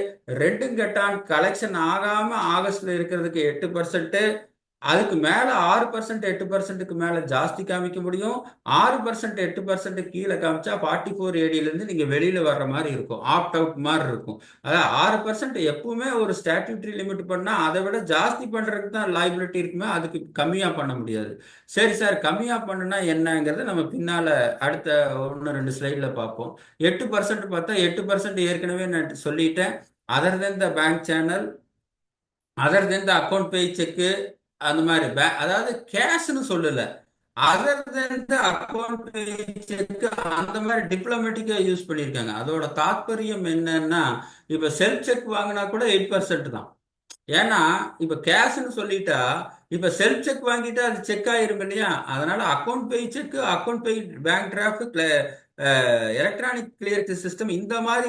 ரெண்டும் கட்டான் கலெக்ஷன் ஆகாம ஆகஸ்ட்ல இருக்கிறதுக்கு 8%. அதுக்கு மேல 6% 8%க்கு மேல ஜாஸ்தி காமிக்க முடியும். 6% 8% கீழே காமிச்சா 44ADல இருந்து நீங்க வெளியில வர்ற மாதிரி இருக்கும், ஆப்ட் அவுட் மாதிரி இருக்கும். அதாவது 6% எப்பவுமே ஒரு ஸ்டாட்யூட்டரி லிமிட் பண்ணா அதை விட ஜாஸ்தி பண்றதுக்கு தான் லைபிலிட்டி இருக்குமே, அதுக்கு கம்மியா பண்ண முடியாது. சரி சார், கம்மியா பண்ணுனா என்னங்கிறத நம்ம பின்னால அடுத்த 1 2 ஸ்லைட்ல பார்ப்போம். 8% பார்த்தா 8% ஏற்கனவே நான் சொல்லிட்டேன். Other than the bank channel, other than the account payee cheque, அந்த மாதிரி அதாவது கேஷ்னு சொல்லல, other than the account payee cheque, அந்த மாதிரி டிப்ளமேட்டிக்கா யூஸ் பண்ணியிருக்காங்க. அதோட தாத்பரியம் என்னன்னா, இப்ப செல்ஃப் செக் வாங்கினா கூட 8% தான். ஏன்னா இப்ப கேஷ்னு சொல்லிட்டா, இப்ப செல்ஃப் செக் வாங்கிட்டா அது செக் ஆயிரும் இல்லையா? அதனால அக்கௌண்ட் பே செக், அக்கௌண்ட் பே bank draft, electronic clear system இந்த மாதிரி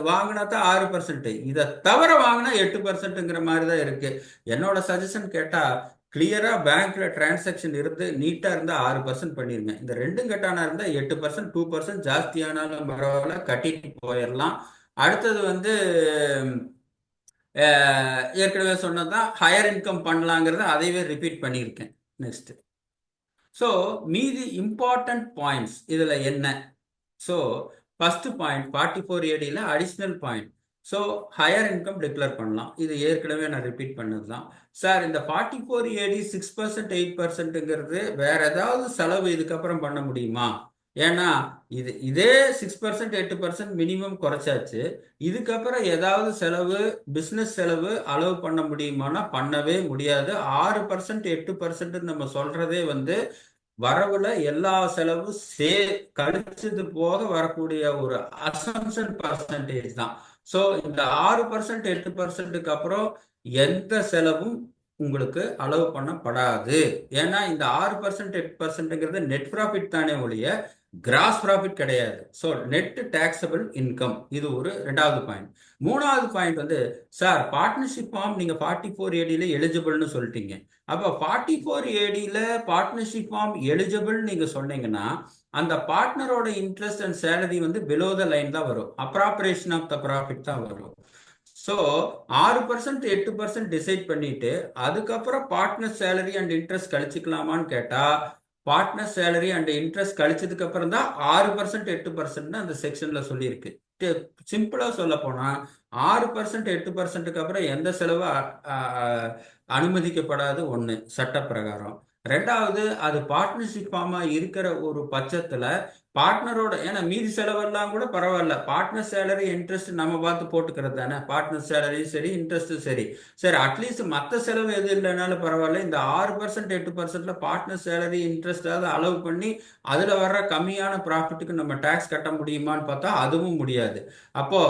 வாங்கினா தான் 6%. இதை தவிர வாங்கினா 8%ங்கிற மாதிரி தான் இருக்கு. என்னோட சஜஷன் கேட்டா, கிளியரா பேங்க்ல டிரான்சாக்ஷன் இருந்து நீட்டா இருந்தா 6% பண்ணிருங்க. இந்த ரெண்டும் கட்டானா இருந்தா 8%, 2% ஜாஸ்தியானாலும் பரவாயில்ல, கட்டிட்டு போயிடலாம். அடுத்தது வந்து ஏற்கனவே சொன்னதான் ஹையர் இன்கம் பண்ணலாங்கிறத அதையவே ரிப்பீட் பண்ணியிருக்கேன். நெக்ஸ்ட். ஸோ மீதி இம்பார்ட்டன்ட் பாயிண்ட்ஸ் இதுல என்ன? ஸோ ஃபர்ஸ்ட் பாயிண்ட் 44ADல additional point. So higher income declare பண்ணலாம். இது ஏற்கனவே நான் ரிப்பீட் பண்ணது தான். சார், இந்த 44AD 6% 8%ங்கிறது வேற ஏதாவது செலவு இதுக்கப்புறம் பண்ண முடியுமா? ஏன்னா இதே 6% 8% மினிமம் குறைச்சாச்சு. இதுக்கப்புறம் ஏதாவது செலவு, பிசினஸ் செலவு அலோவ் பண்ண முடியுமானா பண்ணவே முடியாது. 6% 8% நம்ம சொல்றதே வந்து வரவுல எல்லா செலவும் கழிச்சது போக வரக்கூடிய ஒரு அசம்ஷன் பர்சன்டேஜ் தான். ஸோ இந்த 6% 8%க்கு அப்புறம் எந்த செலவும் உங்களுக்கு அலோவ் பண்ணப்படாது. ஏன்னா இந்த 6% 8%ங்கிறது நெட் ப்ராஃபிட் தானே ஒழிய கிராஸ் ப்ராஃபிட் கிடையாது. ஸோ நெட் டாக்ஸபிள் இன்கம், இது ஒரு 2வது பாயிண்ட். 3வது பாயிண்ட் வந்து, சார் பார்ட்னர்ஷிப் ஃபார்ம் நீங்க 44ADல எலிஜிபிள்னு சொல்லிட்டீங்க. அப்ப 44ADல பார்ட்னர்ஷிப் ஃபார்ம் எலிஜிபிள் நீங்க சொன்னீங்கன்னா, அந்த பார்ட்னரோட இன்ட்ரெஸ்ட் அண்ட் சேலரி வந்து பிலோ த லைன் தான் வரும், அப்ராப்ரேஷன் ஆஃப் த ப்ராஃபிட் தான் வரும். ஸோ 6% 8% டிசைட் பண்ணிட்டு அதுக்கப்புறம் பார்ட்னர் சேலரி அண்ட் இன்ட்ரெஸ்ட் கழிச்சுக்கலாமான்னு கேட்டா, பார்ட்னர் சேலரி அண்ட் இன்ட்ரெஸ்ட் கழிச்சதுக்கு அப்புறம் தான் 6% 8% அந்த செக்ஷன்ல சொல்லியிருக்கு. சிம்பிளா சொல்ல போனா 6% 8%க்கு அப்புறம் எந்த செலவு அனுமதிக்கப்படாது, ஒண்ணு சட்ட பிரகாரம். 2வது, அது பார்ட்னர்ஷிப் ஃபார்மா இருக்கிற ஒரு பட்சத்துல பார்ட்னரோட, ஏன்னா மீதி செலவெல்லாம் கூட பரவாயில்ல, பார்ட்னர் சேலரி இன்ட்ரெஸ்ட் நம்ம பார்த்து போட்டுக்கிறது தானே. பார்ட்னர் சேலரி சரி, இன்ட்ரெஸ்ட் சரி. சரி, அட்லீஸ்ட் மற்ற செலவு எது இல்லைனாலும் பரவாயில்ல, இந்த 6% 8%ல பார்ட்னர் சேலரி இன்ட்ரெஸ்டாவது அலோவ் பண்ணி அதுல வர்ற கம்மியான ப்ராஃபிட்டுக்கு நம்ம டாக்ஸ் கட்ட முடியுமான்னு பார்த்தா அதுவும் முடியாது. அப்போ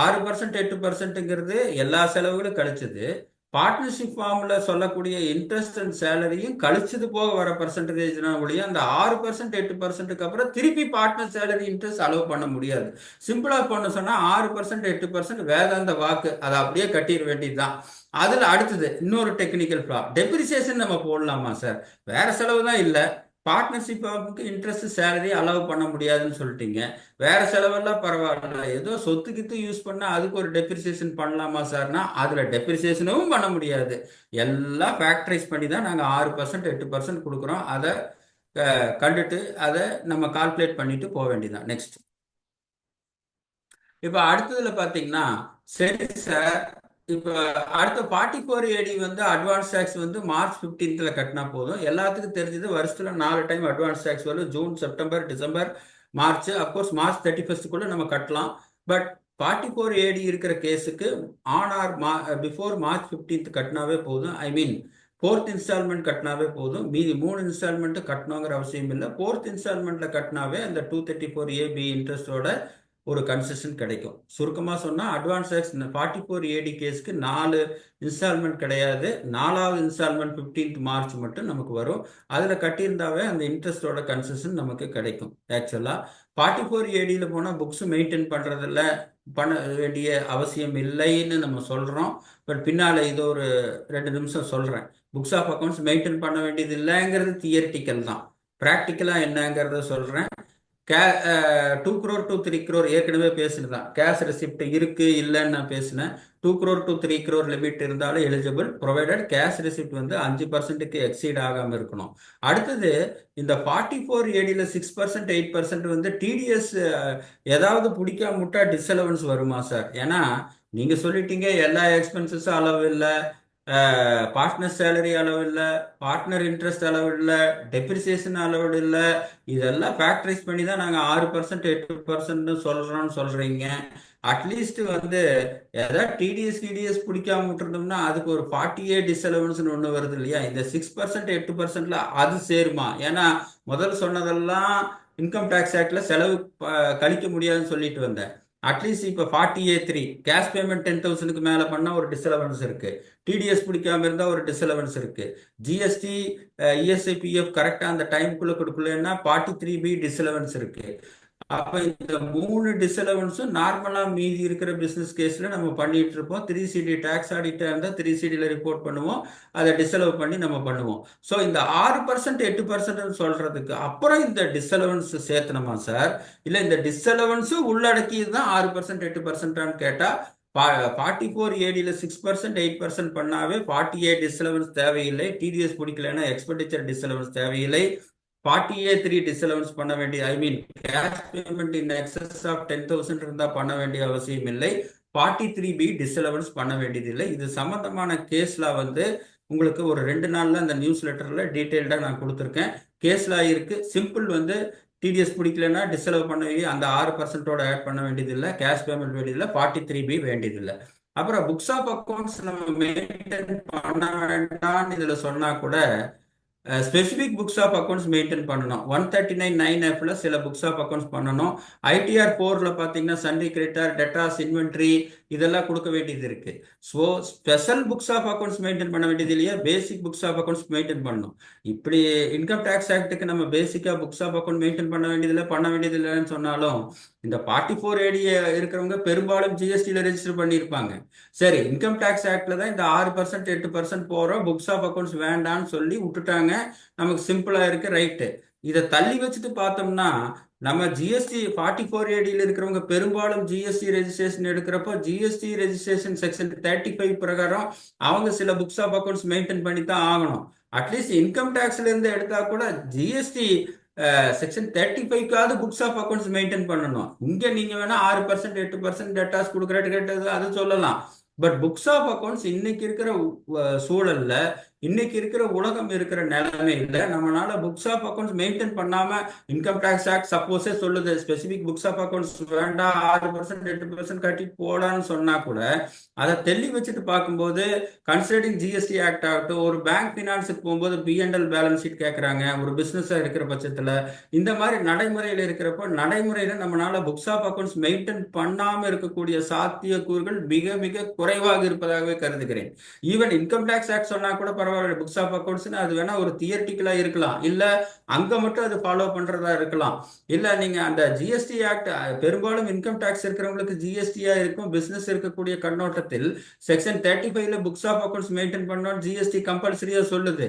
6% 8%ங்கிறது எல்லா செலவுகளும் கழிச்சது. பார்ட்னர்ஷிப் ஃபார்ம்ல சொல்லக்கூடிய இன்ட்ரெஸ்ட் அண்ட் சேலரியும் கழிச்சது போக வர பர்சன்டேஜ் ஒழிய அந்த 6% 8%க்கு அப்புறம் திருப்பி பார்ட்னர் சேலரி இன்ட்ரெஸ்ட் அலோவ் பண்ண முடியாது. சிம்பிளா பண்ண சொன்னா 6% 8% வேதாந்த வாக்கு, அதை அப்படியே கட்டிட வேண்டியதுதான். அதுல அடுத்தது இன்னொரு டெக்னிக்கல் ஃபிளா, டெப்ரிசியேஷன் நம்ம போடலாமா சார்? வேற செலவு தான் இல்லை, பார்ட்னர்ஷிப் இன்ட்ரெஸ்ட் சேலரி அலோவ் பண்ண முடியாதுன்னு சொல்லிட்டீங்க. வேற செலவெல்லாம் பரவாயில்ல, ஏதோ சொத்து கித்து யூஸ் பண்ணா அதுக்கு ஒரு டெப்ரிசியேஷன் பண்ணலாமா சார்னா அதுல டெப்ரிசியேஷனும் பண்ண முடியாது. எல்லாம் ஃபேக்டரைஸ் பண்ணி தான் நாங்க 6% 8% கொடுக்குறோம். அதை கண்டுட்டு அதை நம்ம கால்குலேட் பண்ணிட்டு போக வேண்டியதான். நெக்ஸ்ட். இப்ப அடுத்ததுல பாத்தீங்கன்னா, சரி சார், இப்ப அடுத்த 44AD வந்து அட்வான்ஸ் டேக்ஸ் வந்து மார்ச் 15th கட்டினா போதும். எல்லாத்துக்கும் தெரிஞ்சது வருஷத்துல 4 டைம் அட்வான்ஸ் டேக்ஸ் வரும், June, September, December, March. Of course March 31st நம்ம கட்டலாம். பட் 44 AD இருக்கிற கேஸுக்கு on or before March 15th கட்டினாவே போதும். ஐ மீன் ஃபோர்த் இன்ஸ்டால்மெண்ட் கட்டினாவே போதும். மீதி 3 இன்ஸ்டால்மெண்ட் கட்டணுங்கிற அவசியம் இல்லை. ஃபோர்த் இன்ஸ்டால்மெண்ட்ல கட்டினாவே அந்த 234AB இன்ட்ரெஸ்டோட ஒரு கன்செஷன் கிடைக்கும். சுருக்கமாக சொன்னால் அட்வான்ஸ் டேக்ஸ் 44 AD கேஸ்க்கு 4 இன்ஸ்டால்மெண்ட் கிடையாது. 4வது இன்ஸ்டால்மெண்ட் 15th March மட்டும் நமக்கு வரும். அதில் கட்டியிருந்தாவே அந்த இன்ட்ரெஸ்டோட கன்செஷன் நமக்கு கிடைக்கும். ஆக்சுவலாக 44 ADயில் போனால் புக்ஸ் மெயின்டைன் பண்ணுறதில்ல, பண்ண வேண்டிய அவசியம் இல்லைன்னு நம்ம சொல்கிறோம். பட் பின்னால் இது ஒரு 2 நிமிஷம் சொல்கிறேன். புக்ஸ் ஆஃப் அக்கௌண்ட்ஸ் மெயின்டைன் பண்ண வேண்டியது இல்லைங்கிறது தியரிட்டிக்கல் தான். ப்ராக்டிக்கலாக என்னங்கிறத சொல்கிறேன். 2 crore to 3 crore ஏற்கனவே பேசினதான். கேஷ் ரெசிப்ட் இருக்கு இல்லைன்னு நான் பேசினேன். 2 crore to 3 crore லிமிட் இருந்தாலும் எலிஜிபிள், ப்ரொவைடட் கேஷ் ரெசிப்ட் வந்து 5%க்கு எக்ஸீட் ஆகாமல் இருக்கணும். அடுத்தது இந்த 44ADயில் 6% 8% வந்து டிடிஎஸ் ஏதாவது பிடிக்காம விட்டா டிஸ்அலவன்ஸ் வருமா சார்? ஏன்னா நீங்க சொல்லிட்டீங்க எல்லா எக்ஸ்பென்சஸும் அளவு இல்லை, பார்ட்னர் சேலரி அளவு இல்லை, பார்ட்னர் இன்ட்ரெஸ்ட் அளவு இல்லை, டெப்ரிசியேஷன் அளவு இல்லை. இதெல்லாம் ஃபேக்டரைஸ் பண்ணி தான் நாங்கள் 6% 8% சொல்கிறோம்னு சொல்கிறீங்க. அட்லீஸ்ட் வந்து ஏதாவது டிடிஎஸ் பிடிக்காம விட்டுருந்தோம்னா அதுக்கு ஒரு 40A டிஸ்அலவன்ஸ்னு ஒன்று வருது இல்லையா? இந்த 6% 8%ல அது சேருமா? ஏன்னா முதல்ல சொன்னதெல்லாம் இன்கம் டேக்ஸ் ஆக்ட்ல செலவு கழிக்க முடியாதுன்னு சொல்லிட்டு வந்தேன். அட்லீஸ்ட் இப்போ 40A3 கேஷ் பேமெண்ட் 10,000க்கு மேலே பண்ணால் ஒரு டிஸ்அலவன்ஸ் இருக்கு, டிடிஎஸ் பிடிக்காம இருந்தால் ஒரு டிஸ்அலவன்ஸ் இருக்கு, ஜிஎஸ்டி இஎஸ்ஐ பிஎஃப் கரெக்டாக அந்த டைமுக்குள்ளே கொடுக்கலன்னா 43B டிஸ்அலவன்ஸ் இருக்கு. அப்ப இந்த 3 டிஸ்அலவன்ஸும் நார்மலா மீதி இருக்கிற பிசினஸ் கேஸ்ல நம்ம பண்ணிட்டு இருப்போம். 3CD டாக்ஸ் ஆடிட்டா இருந்தா 3CDல ரிப்போர்ட் பண்ணுவோம், அதை டிஸ்அலவ் பண்ணி நம்ம பண்ணுவோம். ஸோ இந்த 6% 8% சொல்றதுக்கு அப்புறம் இந்த டிஸ்அலவன்ஸ் சேர்த்தணுமா சார்? இல்ல இந்த டிஸ்அலவன்ஸும் உள்ளடக்கியது தான் 6% 8%ஆன்னு கேட்டா 44ADயில் 6% 8% பண்ணாவே 48 டிஸ்அலவன்ஸ் தேவையில்லை. டிடிஎஸ் பிடிக்கலன்னா எக்ஸ்பெண்டிச்சர் டிஸ்அலவன்ஸ் தேவையில்லை. 40A3 டிஸ்அலவன்ஸ் பண்ண வேண்டிய, I mean cash payment in excess of 10,000 இருந்தால் பண்ண வேண்டிய அவசியம் இல்லை. 43B டிஸ்அலவன்ஸ் பண்ண வேண்டியதில்லை. இது சம்பந்தமான கேஸ்ல வந்து உங்களுக்கு ஒரு 2 நாள்ல அந்த நியூஸ் லெட்டர்ல டீட்டெயில்டாக நான் கொடுத்துருக்கேன். கேஸ்ல இருக்கு. சிம்பிள் வந்து டிடிஎஸ் பிடிக்கலன்னா டிஸ்அலவ் பண்ண வேண்டிய அந்த 6%ஓட ஆட் பண்ண வேண்டியதில்லை, கேஷ் பேமெண்ட் வேண்டியதில்லை, 43B வேண்டியதில்லை. அப்புறம் புக்ஸ் ஆஃப் அக்கௌண்ட்ஸ் நம்ம மெயின்டைன் பண்ண வேண்டாம்னு இதுல சொன்னா கூட specific books of accounts maintain பண்ணணும். 139(9)Fல சில புக்ஸ் ஆஃப் அக்கௌண்ட்ஸ் பண்ணணும். ITR 4ல பார்த்தீங்கன்னா சண்டே கிரெடிட்டார், டெட்டாஸ், இன்வென்ட்ரி இதெல்லாம் கொடுக்க வேண்டியது இருக்கு. So special books of accounts maintain பண்ண வேண்டியது இல்லையா, basic books of accounts maintain பண்ணணும். இப்படி இன்கம் டேக்ஸ் ஆக்டுக்கு நம்ம பேசிக்கா புக்ஸ் ஆஃப் அக்கௌண்ட் மெயின்டைன் பண்ண வேண்டியது இல்லைன்னு சொன்னாலும் இந்த 44AD இருக்கிறவங்க பெரும்பாலும் ஜிஎஸ்டியில் ரெஜிஸ்டர் பண்ணியிருப்பாங்க. சரி, இன்கம் டேக்ஸ் ஆக்ட்ல தான் இந்த 6% 8% போறோம், புக்ஸ் ஆஃப் அக்கௌண்ட்ஸ் வேண்டாம்னு சொல்லி விட்டுட்டாங்க. நமக்கு சிம்பிளா இருக்கு, ரைட்டு. இதை தள்ளி வச்சுட்டு பார்த்தோம்னா நம்ம ஜிஎஸ்டி 44ADயில் இருக்கிறவங்க பெரும்பாலும் ஜிஎஸ்டி ரெஜிஸ்ட்ரேஷன் எடுக்கிறப்போ ஜிஎஸ்டி ரெஜிஸ்ட்ரேஷன் செக்ஷன் 35 பிரகாரம் அவங்க சில புக்ஸ் ஆஃப் அக்கௌண்ட்ஸ் மெயின்டைன் பண்ணி தான் ஆகணும். அட்லீஸ்ட் இன்கம் டேக்ஸ்ல இருந்து எடுத்தா கூட ஜிஎஸ்டி செக்ஷன் 35க்காவது புக்ஸ் ஆஃப் அக்கௌண்ட்ஸ் மெயின்டைன் பண்ணணும். இங்க நீங்க வேணா 6% 8% டேட்டாஸ் கொடுக்குறது அது சொல்லலாம். பட் புக்ஸ் ஆஃப் அக்கௌண்ட்ஸ் இன்னைக்கு இருக்கிற சூழல்ல, இன்னைக்கு இருக்கிற உலகம் இருக்கிற நிலைமையில நம்மளால புக்ஸ் ஆஃப் அக்கௌண்ட்ஸ் மெயின்டைன் பண்ணாம இன்கம் டேக்ஸ் ஆக்ட் சப்போஸே சொல்லுது ஸ்பெசிபிக் புக்ஸ் ஆஃப் அக்கௌண்ட்ஸ் வேண்டாம், 6% 8% கட்டிட்டு போடான்னு சொன்னா கூட அதை தெளி வச்சுட்டு பார்க்கும்போது கன்சிடரிங் ஜிஎஸ்டி ஆக்ட் ஆகட்டும், ஒரு பேங்க் பினான்ஸுக்கு போகும்போது P&L பேலன்ஸ் ஷீட் கேட்கறாங்க ஒரு பிசினஸா இருக்கிற பட்சத்துல, இந்த மாதிரி நடைமுறையில் இருக்கிறப்போ நடைமுறையில நம்மளால புக்ஸ் ஆஃப் அக்கௌண்ட்ஸ் மெயின்டைன் பண்ணாம இருக்கக்கூடிய சாத்தியக்கூறுகள் மிக மிக குறைவாக இருப்பதாகவே கருதுகிறேன். ஈவன் இன்கம் டேக்ஸ் ஆக்ட் சொன்னா கூட பரவாயில்ல, புக்ஸ் ஆஃப் அக்கௌண்ட்ஸ்னு அது வேணா ஒரு தியரிட்டிக்கலா இருக்கலாம், இல்ல அங்க மட்டும் அது ஃபாலோ பண்றதா இருக்கலாம். இல்ல நீங்க அந்த ஜிஎஸ்டி ஆக்ட் பெரும்பாலும் இன்கம் டேக்ஸ் இருக்கிறவங்களுக்கு ஜிஎஸ்டியா இருக்கும், பிசினஸ் இருக்கக்கூடிய கண்ணோட்டத்தில் செக்ஷன் 35ல புக்ஸ் ஆஃப் அக்கௌண்ட்ஸ் மெயின்டைன் பண்ணணும் ஜிஎஸ்டி கம்பல்சரியா சொல்லுது.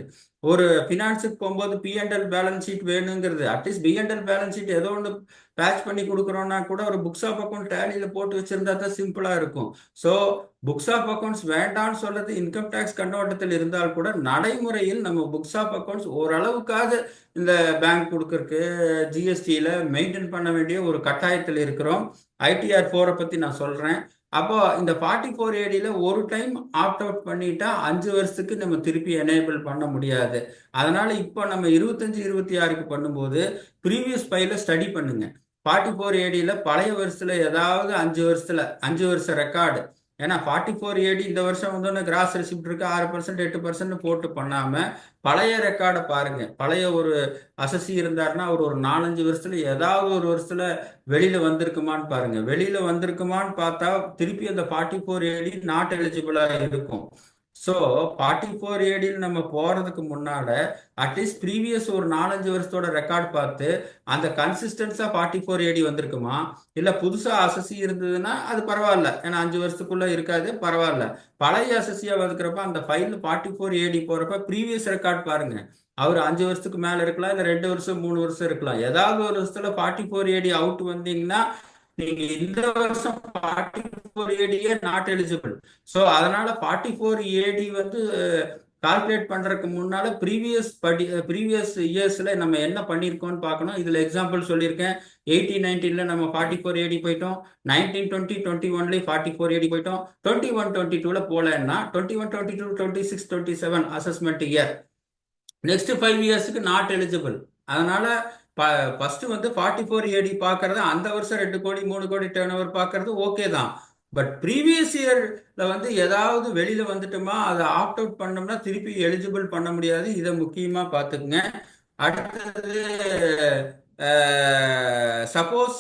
ஒரு பினான்ஸுக்கு போகும்போது P&L பேலன்ஸ் ஷீட் வேணுங்கிறது, அட்லீஸ்ட் P&L பேலன்ஸ் ஷீட் ஏதோ ஒன்று பேட்ச் பண்ணி கொடுக்குறோம்னா கூட ஒரு புக்ஸ் ஆஃப் அக்கௌண்ட் டேலியில போட்டு வச்சிருந்தா தான் சிம்பிளா இருக்கும். ஸோ புக்ஸ் ஆஃப் அக்கௌண்ட்ஸ் வேண்டாம்னு சொல்றது இன்கம் டேக்ஸ் கண்ணோட்டத்தில் இருந்தால் கூட நடைமுறையில் நம்ம புக்ஸ் ஆஃப் அக்கௌண்ட்ஸ் ஓரளவுக்காக இந்த பேங்க் கொடுக்கறதுக்கு ஜிஎஸ்டியில மெயின்டைன் பண்ண வேண்டிய ஒரு கட்டாயத்தில் இருக்கிறோம். ITR 4 பத்தி நான் சொல்றேன். அப்போ இந்த 44ADயில் ஒரு டைம் ஆப்ட் அவுட் பண்ணிட்டா 5 வருஷத்துக்கு நம்ம திருப்பி எனேபிள் பண்ண முடியாது. அதனால இப்போ நம்ம 25 26க்கு பண்ணும்போது ப்ரீவியஸ் ஃபைல ஸ்டடி பண்ணுங்க. 44 ADல பழைய வருஷத்துல ஏதாவது 5 வருஷ ரெக்கார்டு. ஏன்னா 44 AD இந்த வருஷம் வந்தோடனே கிராஸ் ரெசிப்ட் இருக்கு 6% 8% போட்டு பண்ணாம பழைய ரெக்கார்டை பாருங்க. பழைய ஒரு அசசி இருந்தாருன்னா அவர் ஒரு 4-5 வருஷத்துல ஏதாவது ஒரு வருஷத்துல வெளியில வந்திருக்குமான்னு பாருங்க. வெளியில வந்திருக்குமான்னு பார்த்தா திருப்பி அந்த 44 AD நாட் எலிஜிபிளா இருக்கும். ஸோ 44 ADயில் நம்ம போறதுக்கு முன்னால அட்லீஸ்ட் ப்ரீவியஸ் ஒரு 4-5 வருஷத்தோட ரெக்கார்ட் பார்த்து அந்த கன்சிஸ்டன்ஸா 44 AD வந்திருக்குமா, இல்ல புதுசா அசசி இருந்ததுன்னா அது பரவாயில்ல, ஏன்னா 5 வருஷத்துக்குள்ள இருக்காது, பரவாயில்ல. பழைய அசசியா வந்துக்கிறப்ப அந்த ஃபைல் 44 AD போறப்ப ப்ரீவியஸ் ரெக்கார்ட் பாருங்க. அவர் 5 வருஷத்துக்கு மேல இருக்கலாம், இல்ல 2 வருஷம் 3 வருஷம் இருக்கலாம். ஏதாவது ஒரு வருஷத்துல 44 AD அவுட் வந்தீங்கன்னா நீங்க இந்த வருஷம் 44 ADயே நாட் எலிஜிபிள். ஸோ அதனால 44 AD வந்து கால்குலேட் பண்றதுக்கு முன்னால ப்ரீவியஸ் இயர்ஸ்ல நம்ம என்ன பண்ணியிருக்கோம்னு பார்க்கணும். இதுல எக்ஸாம்பிள் சொல்லியிருக்கேன். 18-19ல நம்ம 44 AD போயிட்டோம், 19-20-21ல 44 AD போயிட்டோம், 21-22ல போலன்னா 21-22-26-27 அசஸ்மெண்ட் இயர். நெக்ஸ்ட் 5 இயர்ஸ்க்கு நாட் எலிஜிபிள். அதனால ஃபர்ஸ்ட் வந்து 44 AD பார்க்கறது அந்த வருஷம் 2 கோடி 3 கோடி டேர்ன் ஓவர் பார்க்கறது ஓகே தான். பட் ப்ரீவியஸ் இயர்ல வந்து ஏதாவது வெளியில வந்துட்டோமா அதை ஆப்ட் அவுட் பண்ணோம்னா திருப்பி எலிஜிபிள் பண்ண முடியாது. இதை முக்கியமா பார்த்துக்குங்க. அடுத்தது சப்போஸ்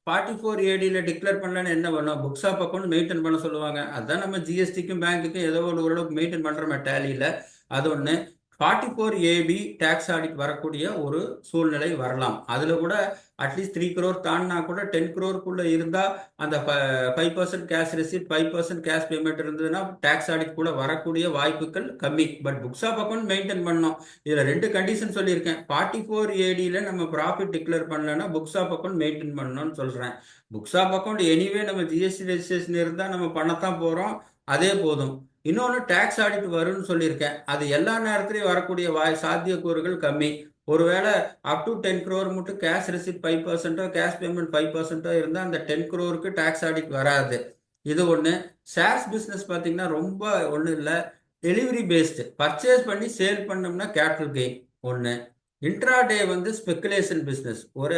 44 ADல டிக்ளேர் பண்ணலன்னு என்ன பண்ணும், புக்ஸ் ஆஃப் அக்கௌண்ட் மெயின்டைன் பண்ண சொல்லுவாங்க. அதுதான் நம்ம ஜிஎஸ்டிக்கும் பேங்க்குக்கும் ஏதோ ஒரு ஓரளவுக்கு மெயின்டைன் பண்றோமே டேலியில. அது ஒன்று. 44AB டேக்ஸ் ஆடிட் வரக்கூடிய ஒரு சூழ்நிலை வரலாம். அதுல கூட அட்லீஸ்ட் 3 crore தாண்டினா கூட 10 crore இருந்தா அந்த 5% கேஷ் ரெசிப்ட் 5% கேஷ் பேமெண்ட் இருந்ததுன்னா டேக்ஸ் ஆடிட் கூட வரக்கூடிய வாய்ப்புகள் கம்மி. But books of account maintain பண்ணணும். இதுல 2 கண்டிஷன் சொல்லியிருக்கேன். 44ADல நம்ம ப்ராஃபிட் டிக்ளேர் பண்ணலன்னா புக்ஸ் ஆஃப் அக்கௌண்ட் மெயின்டைன் பண்ணணும்னு சொல்றேன். புக்ஸ் ஆஃப் அக்கௌண்ட் எனிவே நம்ம ஜிஎஸ்டி ரெஜிஸ்ட்ரேஷன் இருந்தா நம்ம பண்ணத்தான் போறோம், அதே போதும். இன்னொன்று டேக்ஸ் ஆடிட் வரும்னு சொல்லியிருக்கேன். அது எல்லா நேரத்திலையும் வரக்கூடிய சாத்தியக்கூறுகள் கம்மி. ஒருவேளை அப் டு 10 crore மட்டும் கேஷ் ரெசிப்ட் 5%, கேஷ் பேமெண்ட் 5% இருந்தால் அந்த 10 crore டேக்ஸ் ஆடிட் வராது. இது ஒன்று. ஷேர்ஸ் பிஸ்னஸ் பார்த்தீங்கன்னா ரொம்ப ஒன்றும் இல்லை, டெலிவரி பேஸ்டு. பர்ச்சேஸ் பண்ணி சேல் பண்ணோம்னா கேபிட்டல் கெயின் ஒன்று. இன்ட்ராடே வந்து ஸ்பெகுலேஷன் பிஸ்னஸ். ஒரு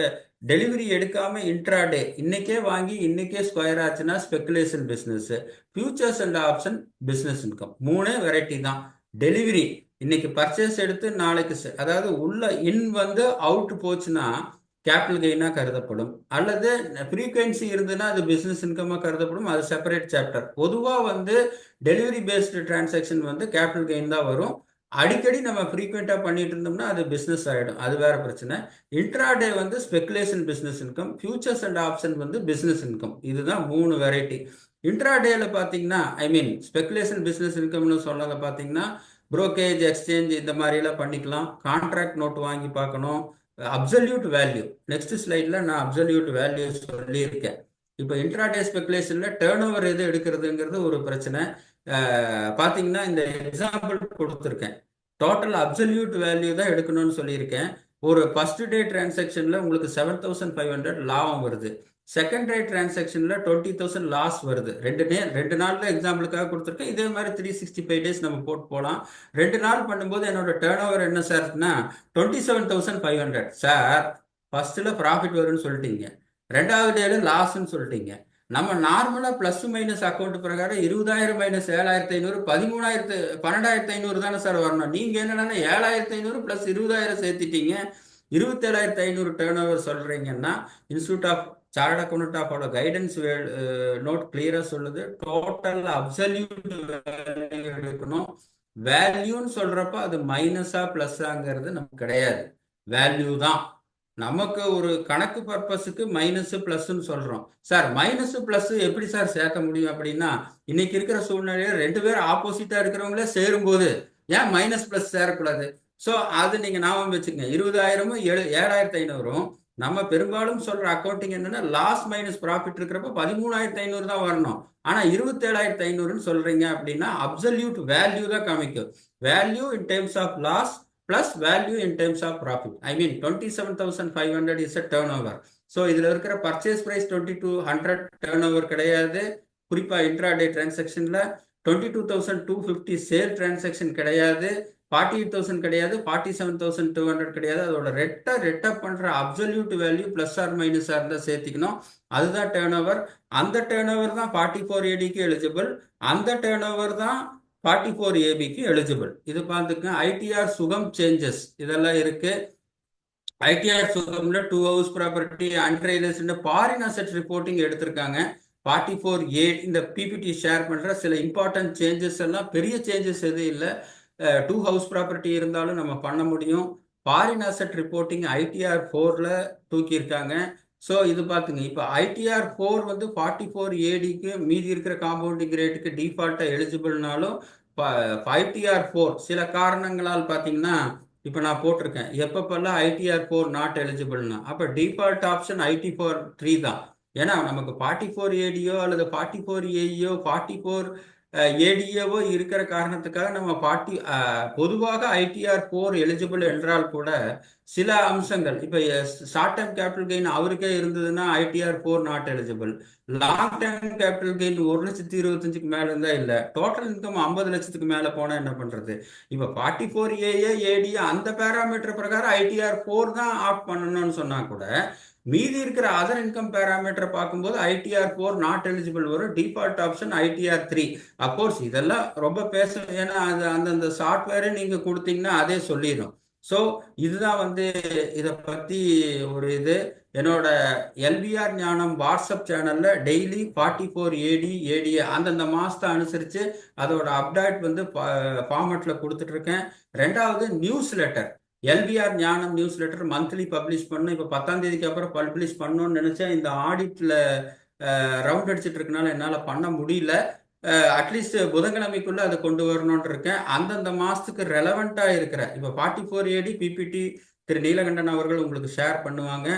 டெலிவரி எடுக்காம இன்ட்ராடே இன்னைக்கே வாங்கி இன்னைக்கே ஸ்கொயர் ஆச்சுன்னா speculation business. Futures and option business income. 3 variety தான். டெலிவரி இன்னைக்கு பர்ச்சேஸ் எடுத்து நாளைக்கு அதாவது உள்ள இன் வந்து அவுட் போச்சுன்னா கேபிட்டல் கெயினா கருதப்படும். அல்லது ஃப்ரீக்வன்சி இருந்ததுன்னா அது பிசினஸ் இன்கமா கருதப்படும். அது செப்பரேட் சாப்டர். பொதுவாக வந்து டெலிவரி பேஸ்டு டிரான்சாக்ஷன் வந்து கேபிட்டல் கெயின் தான் வரும். அடிக்கடி நம்ம ஃப்ரீக்வெண்டா பண்ணிட்டு இருந்தோம்னா அது பிசினஸ் ஆயிடும், அது வேற பிரச்சனை. இன்ட்ராடே வந்து speculation business income, futures and option வந்து பிசினஸ் இன்கம். இதுதான் 3 வெரைட்டி. இன்ட்ராடேல பாத்தீங்கன்னா ஸ்பெகுலேஷன் பிசினஸ் இன்கம்னு சொன்னதை பாத்தீங்கன்னா புரோக்கேஜ், எக்ஸ்சேஞ்ச் இந்த மாதிரி எல்லாம் பண்ணிக்கலாம். கான்ட்ராக்ட் நோட் வாங்கி பார்க்கணும். அப்சல்யூட் வேல்யூ நெக்ஸ்ட் ஸ்லைட்ல நான் அப்சல்யூட் வேல்யூ சொல்லியிருக்கேன். இப்போ இன்ட்ராடே ஸ்பெகுலேஷன்ல டேர்ன் ஓவர் எது எடுக்கிறதுங்கிறது ஒரு பிரச்சனை. பார்த்தீங்கன்னா இந்த எக்ஸாம்பிள் கொடுத்துருக்கேன். டோட்டல் அப்சல்யூட் வேல்யூ தான் எடுக்கணும்னு சொல்லியிருக்கேன். ஒரு ஃபர்ஸ்ட் டே டிரான்சாக்ஷன்ல உங்களுக்கு 7,500 லாபம் வருது. செகண்ட் டே டிரான்சாக்ஷன்ல 20,000 லாஸ் வருது. 2 நாள்ல எக்ஸாம்பிளுக்காக கொடுத்துருக்கேன். இதே மாதிரி 365 டேஸ் நம்ம போட்டு போகலாம். 2 நாள் பண்ணும்போது என்னோட டேர்ன் ஓவர் என்ன சார்னா 27,500. சார் ஃபர்ஸ்ட்ல ப்ராஃபிட் வரும்னு சொல்லிட்டீங்க, 2வது டேல லாஸ்ன்னு சொல்லிட்டீங்க. நம்ம நார்மலா பிளஸ் மைனஸ் அக்கௌண்ட் பிரகாரம் 20,000 மைனஸ் 7,500 12,500 தானே சார் வரணும். நீங்க என்னன்னா 7,500 பிளஸ் 20,000 சேர்த்துட்டீங்க, 27,500 டேர்ன் ஓவர் சொல்றீங்கன்னா institute of chartered account of guidance note கிளியரா சொல்லுது. டோட்டல் அப்சல்யூட் வேல்யூ எடுக்கணும். வேல்யூன்னு சொல்றப்ப அது மைனஸா பிளஸ்ஸாங்கிறது நமக்கு கிடையாது, வேல்யூ தான். நமக்கு ஒரு கணக்கு பர்பஸுக்கு மைனஸ் பிளஸ்ன்னு சொல்றோம். சார் மைனஸ் பிளஸ் எப்படி சார் சேர்க்க முடியும் அப்படின்னா, இன்னைக்கு இருக்கிற சூழ்நிலையில 2 பேர் ஆப்போசிட்டா இருக்கிறவங்களே சேரும்போது ஏன் மைனஸ் பிளஸ் சேரக்கூடாது? ஸோ அது நீங்க ஞாபகம் வச்சுக்கங்க. 20,000 7,500 நம்ம பெரும்பாலும் சொல்ற அக்கௌண்டிங் என்னன்னா லாஸ் மைனஸ் ப்ராஃபிட் இருக்கிறப்ப 13,500 தான் வரணும். ஆனா 27,500 சொல்றீங்க அப்படின்னா அப்சல்யூட் வேல்யூ தான் காமிக்கும். Value in terms of loss plus value in terms of profit. I mean 27,500 is a turnover. So இதுல இருக்கிற purchase price 2,200 turnover கிடையாது. குறிப்பா intraday transactionல 22,250 sale transaction கிடையாது. 48,000 கிடையாது, 47,200 கிடையாது. அதோட ரெட்ட பண்ற அப்சல்யூட் வேல்யூ பிளஸ் ஆர் மைனஸா இருந்தா சேர்த்திக்கணும். அதுதான் டேர்ன் ஓவர். அந்த டேர்ன் ஓவர் தான் 44ADக்கு எலிஜிபிள். அந்த டேர்ன் ஓவர் தான் 44AB எலிஜிபிள். இது பார்த்துக்க. ஐடிஆர் சுகம் சேஞ்சஸ் இதெல்லாம் இருக்கு. ஐடிஆர் சுகம்ல 2 ஹவுஸ் ப்ராப்பர்ட்டி அன்ட்ரைலஸ் ஃபாரின் அசெட் ரிப்போர்ட்டிங் எடுத்திருக்காங்க. 44A இந்த பிபிடி ஷேர் பண்ற சில இம்பார்ட்டன்ட் சேஞ்சஸ் எல்லாம் பெரிய சேஞ்சஸ் எதுவும் இல்லை. 2 ஹவுஸ் ப்ராப்பர்ட்டி இருந்தாலும் நம்ம பண்ண முடியும். ஃபாரின் அசெட் ரிப்போர்ட்டிங் ஐடிஆர் 4ல தூக்கியிருக்காங்க. ஸோ இது பார்த்துங்க. இப்போ ஐடிஆர் 4 வந்து 44ADக்கு மீதி இருக்கிற காம்பவுண்டிங் ரேட்டுக்கு டிஃபால்ட்டாக எலிஜிபிள்னாலும் ஐடிஆர் 4 சில காரணங்களால் பார்த்தீங்கன்னா இப்போ நான் போட்டிருக்கேன் எப்பப்பெல்லாம் ஐடிஆர் 4 நாட் எலிஜிபிள்னா அப்போ டிஃபால்ட் ஆப்ஷன் IT4 3 தான். ஏன்னா நமக்கு 44ADயோ அல்லது 44AEயோ 44ADAவோ இருக்கிற காரணத்துக்காக நம்ம பொதுவாக ஐடிஆர் 4 எலிஜிபிள் என்றால் கூட சில அம்சங்கள் இப்போ ஷார்ட் டைம் கேபிட்டல் கெயின் அவருக்கே இருந்ததுன்னா ITR 4 not eligible. Long time capital gain 1,25,000 மேல இருந்தா இல்லை. டோட்டல் இன்கம் 50 லட்சத்துக்கு மேல போனா என்ன பண்றது? இப்ப 44AA AD அந்த பேராமீட்டர் பிரகாரம் ஐடிஆர் 4 தான் ஆப்ட் பண்ணணும்னு சொன்னா கூட மீதி இருக்கிற அதர் இன்கம் பேராமீட்டர் பார்க்கும்போது ஐடிஆர் 4 நாட் எலிஜிபிள் வரும். Default option ITR 3. அப்கோர்ஸ் இதெல்லாம் ரொம்ப பேச, ஏன்னா அது அந்தந்த சாஃப்ட்வேரை நீங்க கொடுத்தீங்கன்னா அதே சொல்லிடும். ஸோ இதுதான் வந்து இதை பத்தி ஒரு இது. என்னோட எல்பிஆர் ஞானம் வாட்ஸ்அப் சேனல்ல டெய்லி 44AD அந்தந்த மாசத்தை அனுசரிச்சு அதோட அப்டேட் வந்து ஃபார்மேட்ல கொடுத்துட்டு இருக்கேன். ரெண்டாவது நியூஸ் லெட்டர், எல்பிஆர் ஞானம் நியூஸ் லெட்டர் மந்த்லி பப்ளிஷ் பண்ணணும். இப்போ 10ஆம் தேதிக்கு அப்புறம் பப்ளிஷ் பண்ணணும்னு நினைச்சேன். இந்த ஆடிட்ல ரவுண்ட் அடிச்சிட்டு இருக்கனால என்னால் பண்ண முடியல. அட்லீஸ்ட் புதன்கிழமைக்குள்ள அதை கொண்டு வரணும்னு இருக்கேன். அந்தந்த மாசத்துக்கு ரெலவெண்டா இருக்கிற இப்போ 44AD பிபிடி திரு நீலகண்டன் அவர்கள் உங்களுக்கு ஷேர் பண்ணுவாங்க.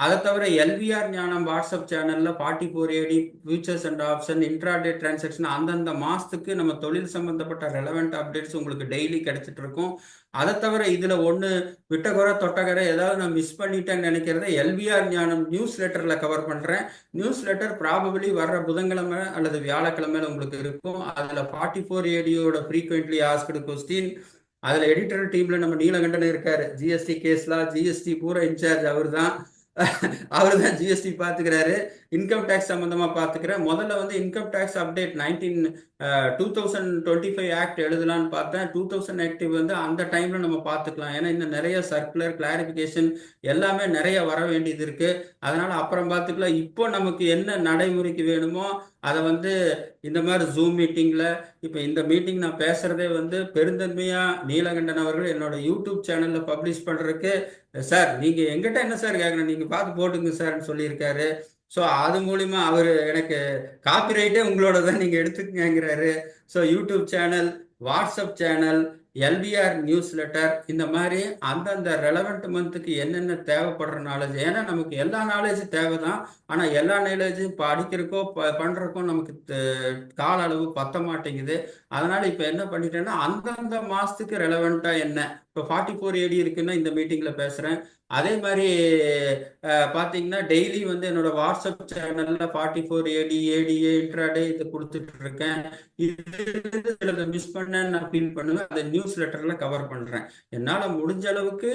அதை தவிர எல்விஆர் ஞானம் வாட்ஸ்அப் சேனல்ல 44AD futures and option intraday transaction அந்தந்த மாசத்துக்கு நம்ம தொழில் சம்பந்தப்பட்ட ரெலவெண்ட் அப்டேட்ஸ் உங்களுக்கு டெய்லி கிடைச்சிட்டு இருக்கும். அதை தவிர இதுல ஒன்று விட்டகுறை தொட்டகரை ஏதாவது நான் மிஸ் பண்ணிட்டேன்னு நினைக்கிறத எல்விஆர் ஞானம் நியூஸ் லெட்டர்ல கவர் பண்றேன். நியூஸ் லெட்டர் ப்ராபபிளி வர்ற புதன்கிழமை அல்லது வியாழக்கிழமையில உங்களுக்கு இருக்கும். அதுல 44ADயோட ஃப்ரீக்வெண்ட்லி ஆஸ்க்டு கொஸ்டின், அதுல எடிட்டர் டீம்ல நம்ம நீலகண்டன் இருக்காரு. ஜிஎஸ்டி கேஸ்லாம் ஜிஎஸ்டி பூரா இன்சார்ஜ் அவர் தான். அவர் தான் ஜிஎஸ்டி பார்த்துக்கிறாரு. இன்கம் டேக்ஸ் சம்பந்தமா பார்த்துக்கிறேன். முதல்ல வந்து இன்கம் டேக்ஸ் அப்டேட் 2025 ஆக்ட் எழுதலான்னு பார்த்தேன். 2000 ஆக்டிவ் வந்து அந்த டைம்ல நம்ம பார்த்துக்கலாம். ஏன்னா இன்னும் நிறைய சர்க்குலர் கிளாரிபிகேஷன் எல்லாமே நிறைய வர வேண்டியது இருக்கு. அதனால அப்புறம் பார்த்துக்கலாம். இப்போ நமக்கு என்ன நடைமுறைக்கு வேணுமோ அதை வந்து இந்த மாதிரி ஜூம் மீட்டிங்ல இப்போ இந்த மீட்டிங் நான் பேசுறதே வந்து பெருந்தன்மையா நீலகண்டன் அவர்கள் என்னோட யூடியூப் சேனல்ல பப்ளிஷ் பண்றதுக்கு, சார் நீங்க எங்கிட்ட என்ன சார் கேட்கணும், நீங்க பார்த்து போட்டுங்க சார்ன்னு சொல்லியிருக்காரு. ஸோ அது மூலிமா அவர் எனக்கு காப்பிரைட்டே உங்களோட தான் நீங்கள் எடுத்துக்கங்கிறாரு. So YouTube channel, WhatsApp channel, LPR newsletter இந்த மாதிரி அந்தந்த ரெலவெண்ட் மந்த்துக்கு என்னென்ன தேவைப்படுற நாலேஜ், ஏன்னா நமக்கு எல்லா நாலேஜும் தேவை தான். ஆனால் எல்லா நாலேஜும் படிக்கிறக்கோ பண்ணுறக்கோ நமக்கு கால அளவு பத்த மாட்டேங்குது. அதனால் இப்போ என்ன பண்ணிட்டேன்னா அந்தந்த மாதத்துக்கு ரெலவெண்ட்டாக என்ன, இப்போ 44AD இருக்குன்னா இந்த மீட்டிங்கில் பேசுகிறேன். அதே மாதிரி பார்த்தீங்கன்னா டெய்லி வந்து என்னோட வாட்ஸ்அப் சேனலில் 44AD ADA இன்ட்ராடே இதை கொடுத்துட்டு இருக்கேன். இது மிஸ் பண்ண நான் ஃபீல் பண்ணுவேன். அதை நியூஸ் லெட்டரில் கவர் பண்ணுறேன். என்னால் முடிஞ்ச அளவுக்கு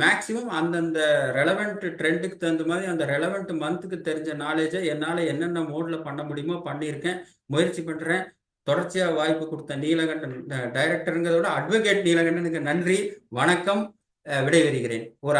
மேக்சிமம் அந்தந்த ரெலவெண்ட் ட்ரெண்டுக்கு தகுந்த மாதிரி அந்த ரெலவெண்ட் மந்த்துக்கு தெரிஞ்ச நாலேஜை என்னால் என்னென்ன மோடில் பண்ண முடியுமோ பண்ணியிருக்கேன், முயற்சி பண்ணுறேன். தொடர்ச்சியாக வாய்ப்பு கொடுத்த நீலகண்டன் டைரக்டருங்கிறதோட அட்வொகேட் நீலகண்டனுக்கு நன்றி, வணக்கம். விடைபெறுகிறேன். ஒரு